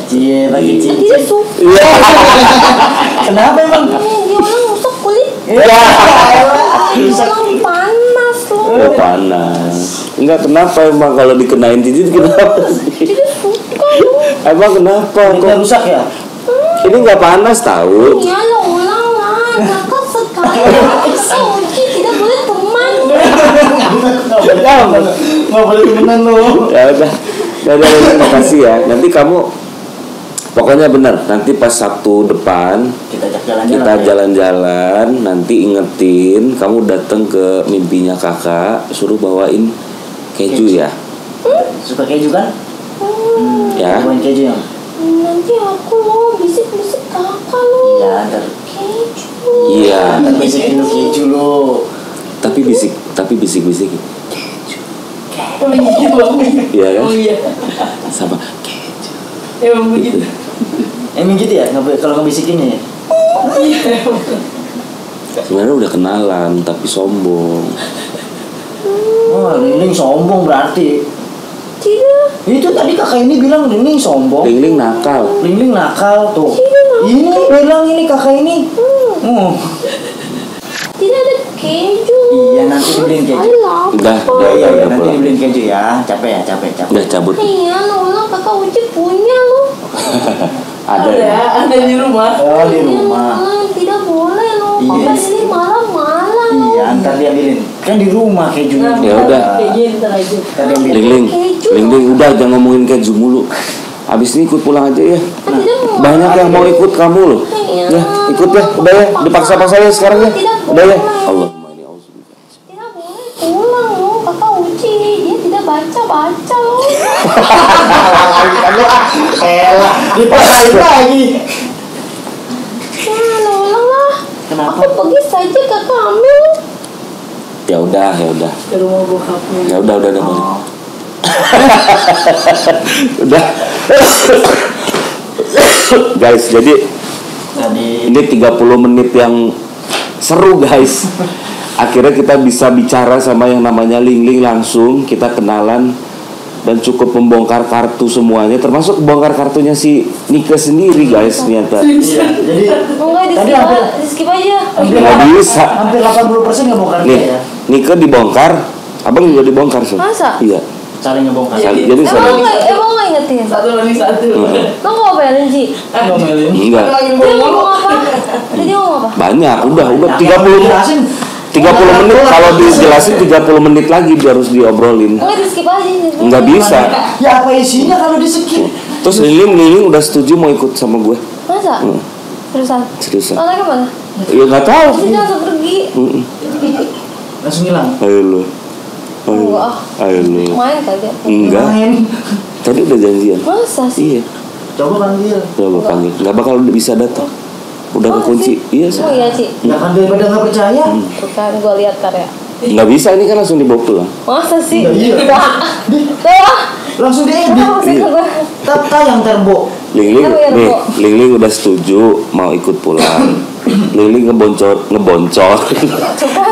S3: Lagi
S1: Dia
S3: cincin.
S1: suka.
S2: Iya.
S3: Kenapa emang?
S1: Dia orang rusak kulit.
S3: Ya.
S1: Dia orang panas lo.
S2: Oh, panas. Enggak, kenapa emang kalau dikenain cincin kenapa sih?
S1: Tidak suka lo.
S2: Emang kenapa
S3: Kulitnya
S2: kok?
S3: rusak ya?
S2: Ini nggak panas tahu.
S1: Ya lo ulang lah. Kakak sekali. Uji tidak boleh teman.
S3: Nggak boleh temenan lo.
S2: Ya udah, terima kasih ya. Nanti kamu pokoknya benar. Nanti pas Sabtu depan
S3: Kita ajak jalan-jalan.
S2: kita
S3: ya?
S2: jalan-jalan. Nanti ingetin kamu datang ke mimpinya kakak, suruh bawain keju ya.
S3: Suka keju kan?
S2: Ya.
S3: Main keju yang?
S1: Nanti aku lo bisik-bisik kakak lo.
S3: Iya, ntar.
S1: Keju.
S2: Iya.
S3: Ntar bisikin lu keju lo.
S2: Tapi bisik-bisik.
S5: Oh iya, Bang.
S2: Iya kan?
S5: Oh iya.
S2: Sama.
S5: Emang begitu.
S3: Emang gitu ya? Kalau ngebisikinnya ya?
S5: Iya.
S2: Sebenarnya udah kenalan tapi sombong.
S3: Oh, Ling sombong berarti.
S1: Tidak.
S3: Itu tadi kakak ini bilang Ling sombong.
S2: Ling nakal.
S3: Ling nakal tuh. Ini bilang ini kakak ini.
S1: Tidak ada keju.
S3: Iya, nanti dibeliin keju.
S2: Udah
S3: Iya, nanti
S2: pulang.
S3: dibeliin keju ya. Capek.
S2: Udah cabut.
S1: Iya, Nola kakak Uci punya lo.
S2: Ada.
S5: Ada di rumah.
S3: Oh, di rumah.
S1: Tidak boleh lo.
S3: Iya.
S1: Papa sini malam-malam.
S3: Iya, ntar dia beliin. Kan di rumah kejunya.
S2: Ya udah.
S5: Kayak gini ntar aja.
S3: Ntar dia beliin.
S2: Ling, udah jangan ngomongin keju mulu. Abis ini ikut pulang aja ya. Banyak yang mau ikut kamu loh. Ya, ikut ya. Udah ya, dipaksa-paksa ya sekarang ya. Udah ya. Allahumma ini auzubillah.
S1: Tidak boleh pulang lo, kakak Uci. Dia tidak baca lo.
S3: Elah, dipaksain lagi.
S1: Ya, Nola lah.
S3: Kenapa?
S1: Aku pergi saja kakak ambil.
S2: Ya udah.
S5: Ke rumah bokapnya.
S2: Ya udah balik. Udah. Guys, jadi
S3: Tadi
S2: ini 30 menit yang seru guys. Akhirnya kita bisa bicara sama yang namanya Ling langsung. Kita kenalan dan cukup membongkar kartu semuanya, termasuk bongkar kartunya si Nike sendiri guys ternyata.
S3: iya, jadi
S1: Enggak,
S3: tadi hampir
S1: di skip aja.
S2: Nggak bisa.
S3: hampir 80% nggak bongkar
S2: Nih,
S3: dia ya.
S2: Nike dibongkar, abang juga dibongkar sih.
S1: Masa?
S2: Iya.
S3: Saling ngebongkar.
S2: Jadi
S1: Emang
S2: saling.
S1: nggak ingetin?
S5: Satu lagi satu.
S1: Lo nggak bayarin Ci?
S3: Ngomelin.
S2: Enggak.
S5: Lagi
S1: Dia
S5: ngomong.
S1: ngomong apa? Tadi dia ngomong apa?
S2: Banyak, udah
S3: Nah,
S2: 30
S3: jelasin.
S2: 30 menit kalau dijelasin 30 menit lagi dia harus diobrolin.
S1: Enggak, di skip aja.
S2: Nggak bisa.
S3: Ya apa isinya kalau di skip?
S2: Terus Liling udah setuju mau ikut sama gue.
S1: Masa? Seriusan?
S2: Seriusan.
S1: Lo lagi mana?
S2: Ya nggak tahu.
S1: Dia langsung pergi.
S3: Langsung hilang.
S2: Ayo lu.
S1: Enggak ah.
S2: Ayo lu.
S1: Main kali ya?
S2: Enggak.
S3: Main.
S2: Tadi udah janjian.
S1: Masa sih?
S2: Iya.
S3: Coba panggil.
S2: Coba panggil. Nggak bakal bisa datang. Udah kekunci. Iya sih.
S1: Oh iya Ci.
S3: Ya kan daripada nggak percaya.
S1: Tuh kan gue lihat karya.
S2: Nggak bisa ini kan langsung dibawa pulang.
S1: Masa sih?
S3: Iya.
S1: Tuh.
S3: Langsung diedit.
S1: Kenapa sih gue?
S3: Tayang terbo.
S2: Ling
S1: Oh, iya,
S2: nih,
S1: Bu.
S2: Ling udah setuju mau ikut pulang. Ling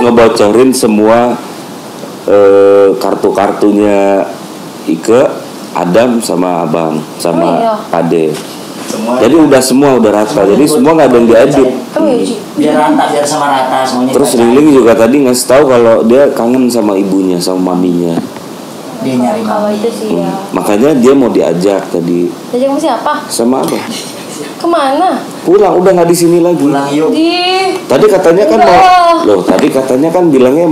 S2: ngebocorin semua kartu-kartunya Ike, Adam sama Abang sama
S1: Oh, iya.
S2: Ade.
S3: Semua.
S2: Jadi udah rata. Jadi semua nggak ada yang diedit.
S1: Kamu ya Ci?
S3: Biar rata, biar sama rata semuanya.
S2: Terus
S3: dibacain.
S2: Ling juga tadi ngasih tahu kalau dia kangen sama ibunya, sama maminya.
S3: Dia nyari
S1: Kalau
S3: mami.
S1: itu sih ya.
S2: Makanya dia mau diajak tadi
S1: Diajak sama siapa?
S2: sama Abang.
S1: Kemana?
S2: Pulang udah nggak di sini lagi.
S3: Pulang yuk.
S1: Di.
S2: Tadi katanya kan
S1: Udah.
S2: mau, loh tadi katanya kan bilangnya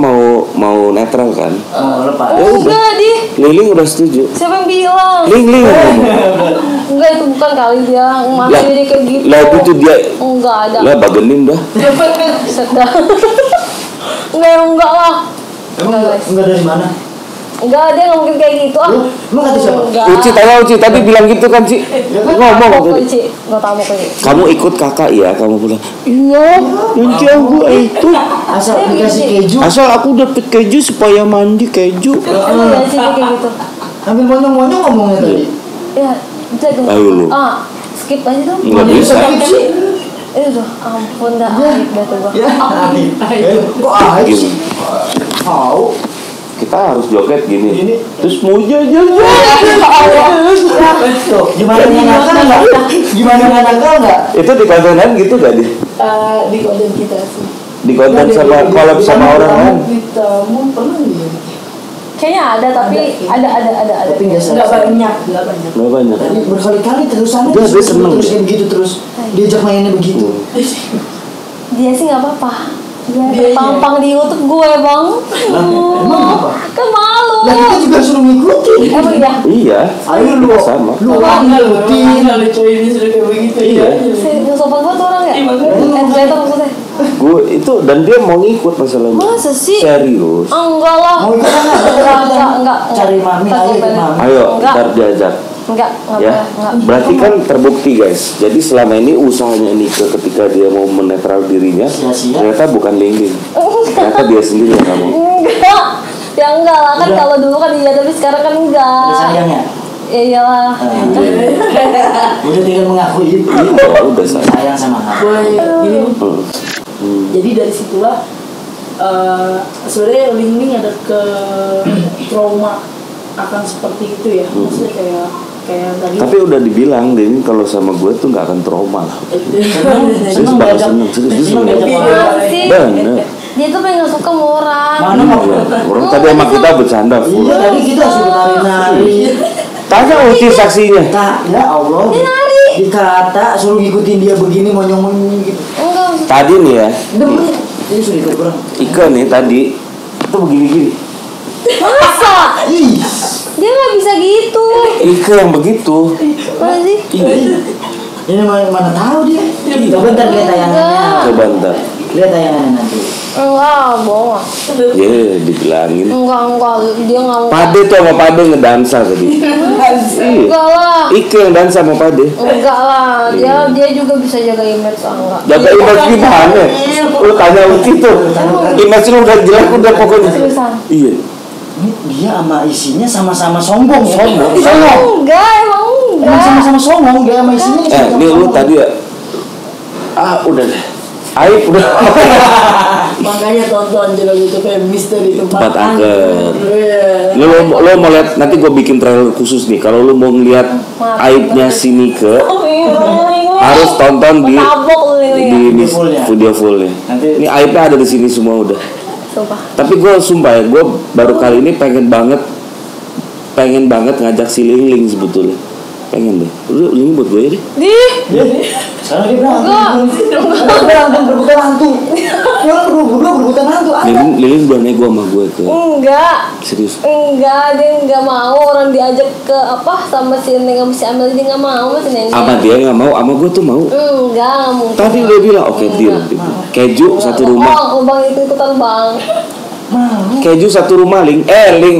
S2: mau netral kan.
S3: Oh, lepas.
S2: Ya udah.
S1: Enggak di.
S2: Liling udah setuju.
S1: Siapa yang bilang?
S2: Ling.
S1: Enggak, itu bukan kali dia masih
S2: Lah,
S1: jadi kayak gitu.
S2: lah itu dia.
S1: Enggak ada.
S2: Lah bagenin dah.
S1: Sedang. Enggak lah.
S3: Emang
S1: Enggak, guys.
S3: enggak dari mana?
S1: Enggak, dia nggak mungkin kayak gitu ah.
S3: Lu emang kata siapa?
S1: Enggak.
S2: Uci tanya Uci tadi bilang gitu kan Ci. Ngomong
S1: Tamu
S2: tadi.
S1: Uci. Enggak tamu kayak gitu.
S2: Kamu ikut kakak ya, kamu bilang. Iya, nanti aku ikut.
S3: Asal dikasih keju.
S2: Asal aku dapet keju supaya mandi keju.
S1: Emang ya sih dia kayak gitu.
S3: Ambil monyong-monyong ngomongnya tadi.
S1: Ya, bisa tunggu.
S2: Ayo lu.
S1: Ah, skip aja tuh.
S2: Nggak bisa.
S3: Skip sih.
S1: Itu ampun dah aib dah tuh gua.
S3: Ya, kok aib sih? Tahu.
S2: Kita harus joget gini.
S3: Gini.
S2: Terus mau jajan.
S3: Tuh, gimana nggak nakal nggak? Gimana nggak nakal nggak?
S2: Itu di kontenan gitu gak di?
S5: Di konten kita sih.
S2: Di konten sama collab sama orang lain.
S5: Kita mau pernah nih.
S1: Kayaknya ada tapi ada.
S3: Tapi nggak
S5: Enggak
S3: selesai.
S5: banyak, enggak banyak.
S2: Nggak banyak.
S3: Tadi berkali-kali terusannya
S2: Dia seneng.
S3: terus kayak begitu terus diajak mainnya begitu.
S1: Dia sih nggak apa-apa. Dia
S5: Dia
S1: tampang di YouTube gue bang.
S3: Emang apa?
S1: Kan malu.
S3: Lah kita juga suruh ngikutin.
S1: Emang iya.
S2: Iya.
S3: Ayo lu
S2: sama.
S3: lu
S5: Bangga lu,
S3: ngikutin.
S5: bangga lu cuy ini sudah kayak begitu
S2: Iya.
S1: Nggak sopan banget orang ya.
S5: Iya, makanya.
S1: Ternyata maksudnya.
S2: Gue itu dan dia mau ngikut masalahnya.
S1: Masa sih?
S2: Serius.
S1: Enggak lah.
S3: Mau ikut kan?
S1: Enggak.
S3: cari mami, ayo ikut mami.
S2: Ayo,
S1: Enggak.
S2: ntar diajak.
S1: Enggak
S2: Ya,
S1: enggak.
S2: berarti kan terbukti guys. Jadi selama ini usahanya Nike ketika dia mau menetral dirinya,
S3: Sia-sia.
S2: ternyata bukan Ling-Ling. Ternyata dia sendiri yang ngomong.
S1: Enggak. Ya enggak lah kan,
S3: Udah.
S1: kalau dulu kan iya, tapi sekarang kan enggak.
S3: Udah sayang ya?
S1: Ya iyalah.
S3: Udah tinggal mengakui itu.
S2: Oh, udah sayang.
S3: Sayang sama kamu.
S5: Boleh gini.
S2: Hmm.
S5: Jadi dari situlah sebenarnya Ling-Ling ada ke trauma akan seperti itu ya. Maksudnya kayak tadi.
S2: Tapi udah dibilang, Din, kalau sama gue tuh nggak akan trauma lah.
S3: Seneng
S2: banget,
S3: diajak.
S2: serius
S3: Seneng diajak
S2: banget.
S3: orang.
S1: Masa sih?
S2: Bener.
S1: Dia tuh pengen gak suka sama orang.
S3: Mana mau?
S2: Iya, orang tadi sama kita bercanda full.
S3: Iya, tadi kita suruh nari-nari.
S2: Tanya Uci saksinya.
S3: Ya Allah.
S1: Dia nari.
S3: Dikata suruh ngikutin dia begini monyong-monyong gitu.
S1: Enggak maksud.
S2: Tadi nih ya,
S3: Jadi suruh ikut orang.
S2: Ika nih tadi itu begini-gini.
S1: Masa?
S3: Ih.
S1: Dia gak bisa gitu.
S2: Ika yang begitu.
S1: Masa sih?
S2: Iya.
S3: Ini mana tahu dia. Coba ntar lihat tayangannya.
S2: Coba ntar.
S3: Lihat tayangannya nanti.
S1: Enggak, bohong.
S2: Ya, dibilangin.
S1: Enggak, dia gak mau.
S2: Pade tuh sama Pade ngedansa tadi. Iya.
S1: Enggak lah.
S2: Ika yang dansa sama Pade.
S1: Enggak lah, dia juga bisa jaga image enggak.
S2: Jaga image gimana? Lu tanya Uci tuh. Image lu udah jelek udah pokoknya.
S1: Seriusan?
S2: Iya.
S3: Ini dia sama isinya sama-sama sombong ya.
S2: Sombong.
S1: Enggak, emang
S3: Emang
S1: enggak.
S3: sama-sama sombong dia sama isinya.
S2: Nih lu tadi ya. Udah deh. Aib udah.
S5: Makanya tonton juga gitu kayak misteri
S2: Tempat angker.
S5: Iya.
S2: Lu mau lihat, nanti gue bikin trailer khusus nih. Kalau lu mau ngeliat aibnya si Nike, harus tonton di
S1: Tabok lu ini.
S2: video fullnya.
S3: Nanti-
S2: Ini aibnya ada di sini semua udah.
S1: Sumpah.
S2: Tapi gue sumpah ya, gue baru kali ini pengen banget ngajak si Ling-Ling sebetulnya. Pengen deh. Udah Ling buat gue deh.
S3: Sekarang dia berantem berebutan hantu. Dia berdua berebutan hantu.
S2: Ling udah nego sama gue ke.
S1: Enggak.
S2: Serius.
S1: Enggak, dia enggak mau orang diajak ke apa sama si Neng sama si Amel, dia enggak mau sama si Nenek.
S2: Apa dia nggak mau? Sama gue tuh mau.
S1: Enggak mungkin.
S2: Tadi udah bilang oke deal. Keju satu rumah.
S1: Oh, Bang ikut-ikutan Bang.
S2: Keju satu rumah Ling. Ling.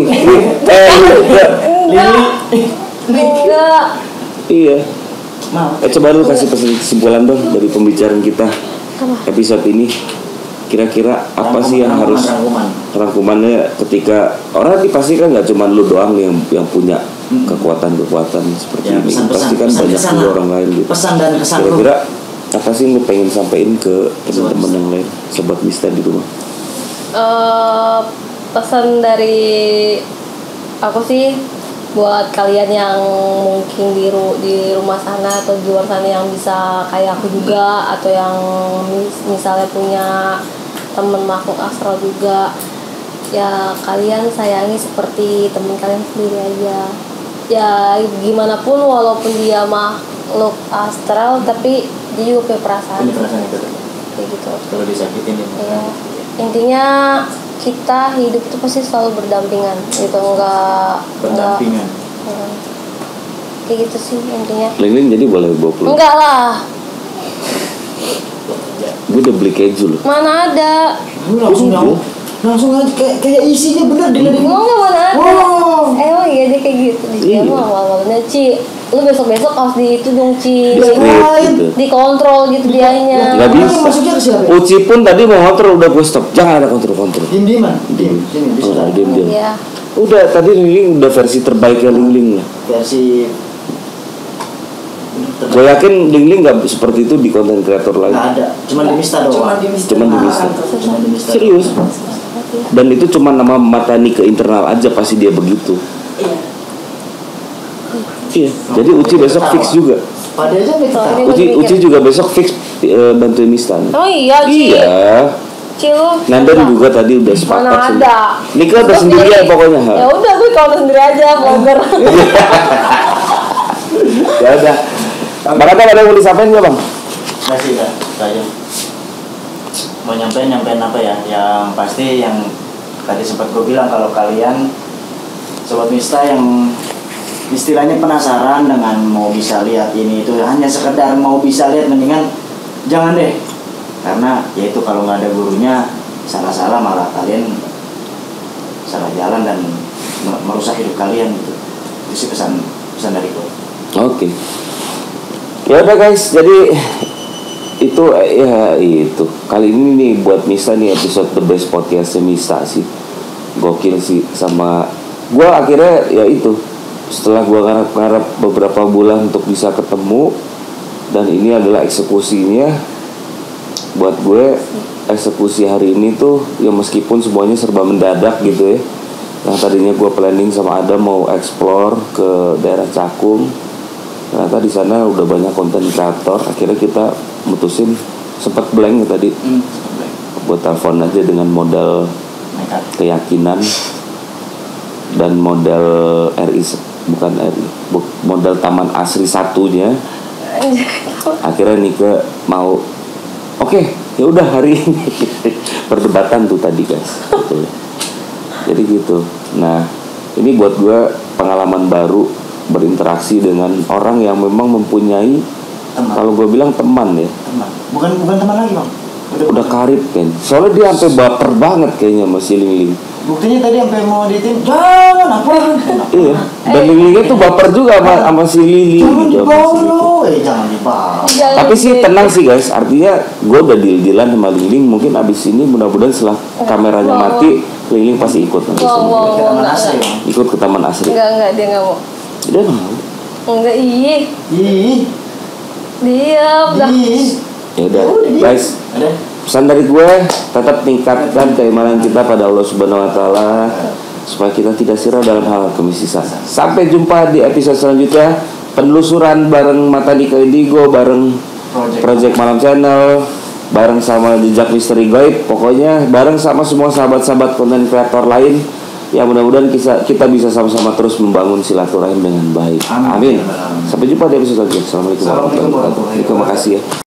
S1: Enggak.
S2: Iya.
S3: Mau.
S2: Coba lu kasih kesimpulan dong dari pembicaraan kita episode ini. Kira-kira apa sih yang harus rangkumannya ketika orang pasti kan nggak cuma lu doang nih yang punya kekuatan seperti
S3: Ya,
S2: ini.
S3: pesan-pesan,
S2: Pasti kan banyak
S3: pesan-pesan
S2: juga
S3: lah.
S2: orang lain gitu.
S3: Pesan dan kesan lu.
S2: Kira-kira apa sih yang lu pengen sampein ke teman-teman yang lain, sobat Mista di rumah?
S1: Pesan dari aku sih buat kalian yang mungkin di rumah sana atau di luar sana yang bisa kayak aku juga, atau yang misalnya punya teman makhluk astral juga, ya kalian sayangi seperti teman kalian sendiri aja. Ya gimana pun walaupun dia makhluk astral, tapi dia juga punya perasaan.
S3: Ini perasaan itu.
S1: Kayak gitu.
S3: Kalau disakitin
S1: Iya. Intinya kita hidup itu pasti selalu berdampingan gitu, enggak kayak gitu sih intinya.
S2: Ling jadi boleh bawa pulang.
S1: Enggak lah,
S2: Gue udah beli keju loh.
S1: mana ada.
S3: Langsung aja kayak isinya bener di
S1: Emang nggak mana ada.
S3: Wow.
S1: Emang iya dia kayak gitu. Dia
S2: Iya.
S1: mah awal-awalnya Ci, lu besok harus di itu dong Ci,
S2: Gitu.
S1: dikontrol gitu dianya.
S2: Nggak bisa.
S3: Maksudnya ke siapa?
S2: Uci pun tadi mau kontrol, udah gue stop. Jangan ada kontrol.
S3: Diem-dieman. Diem. Sini di sebelah.
S2: Diam.
S1: Iya.
S2: Udah tadi Ling udah versi terbaiknya Ling lah.
S3: Versi
S2: Gue yakin Ling nggak seperti itu di konten kreator lain.
S3: nggak ada. Cuma di Mista doang.
S2: Cuman di Mista.
S3: Cuma di Mista.
S2: Serius. Dan itu cuma nama matani ke internal aja pasti dia begitu. Iya. Jadi Uci besok fix juga.
S3: Pada aja nggak tahu.
S2: Uci juga besok fix bantuin Mista.
S1: Oh iya Ci.
S2: Iya.
S1: Ci lu.
S2: Nandan juga tadi udah sepakat.
S1: Mana ada.
S2: Nika udah sendirian pokoknya.
S1: Ya udah gue kalau sendiri aja vlogger.
S2: Ya udah. Bang ada yang mau disampaikan nggak Bang?
S3: Nggak sih, Kak. Itu aja. Mau nyampein apa ya? Yang pasti yang tadi sempat gue bilang, kalau kalian sobat Mista yang istilahnya penasaran dengan mau bisa lihat ini itu, hanya sekedar mau bisa lihat, mendingan jangan deh. Karena ya itu, kalau nggak ada gurunya salah-salah malah kalian salah jalan dan merusak hidup kalian gitu. Itu sih pesan dari gue.
S2: Oke. Ya udah guys, jadi itu ya itu kali ini nih buat Mista nih episode The Best Podcastnya Mista sih, gokil sih. Sama gue akhirnya ya itu, setelah gue ngarep beberapa bulan untuk bisa ketemu, dan ini adalah eksekusinya buat gue. Eksekusi hari ini tuh ya meskipun semuanya serba mendadak gitu ya. Yang tadinya gue planning sama Adam mau explore ke daerah Cakung, ternyata di sana udah banyak konten kreator. Akhirnya kita mutusin, sempat blank ya tadi, buat telepon aja dengan modal keyakinan dan modal modal Taman Asri satunya. Akhirnya Nike mau oke, ya udah hari ini. Perdebatan tuh tadi guys gitu. Jadi gitu. Nah ini buat gue pengalaman baru berinteraksi dengan orang yang memang mempunyai teman. Kalau gue bilang teman ya,
S3: teman. Bukan teman lagi bang,
S2: udah karib kan. Soalnya dia sampai baper banget kayaknya sama si Ling.
S3: Buktinya tadi sampai mau ditin, jangan apa?
S2: Iya. Dan Lingnya tuh baper juga sama si Lili.
S3: Jangan
S2: gitu,
S3: dibawa lo, jangan dibawa.
S2: Tapi sih tenang sih guys, artinya gue udah deal-dealan sama Ling. Mungkin abis ini mudah-mudahan setelah kameranya mati, Ling pasti ikut nanti sama
S3: Ke Taman Asri bang.
S2: ikut ke Taman Asri.
S1: Enggak, dia enggak mau.
S2: Dia mau.
S1: Enggak, ih. Diam dah.
S2: Ya udah, guys.
S3: Ada?
S2: Pesan dari gue, tetap tingkatkan keimanan kita pada Allah Subhanahu Wa Taala supaya kita tidak sirah dalam hal kemiskinan. Sampai jumpa di episode selanjutnya. Penelusuran bareng Mata Nika Indigo, bareng Project Malam Channel, bareng sama Jejak Misteri Gaib. Pokoknya bareng sama semua sahabat-sahabat konten kreator lain. Ya mudah-mudahan kita bisa sama-sama terus membangun silaturahim dengan baik. Amin. Sampai jumpa di episode selanjutnya. Assalamualaikum warahmatullahi wabarakatuh. Terima kasih ya.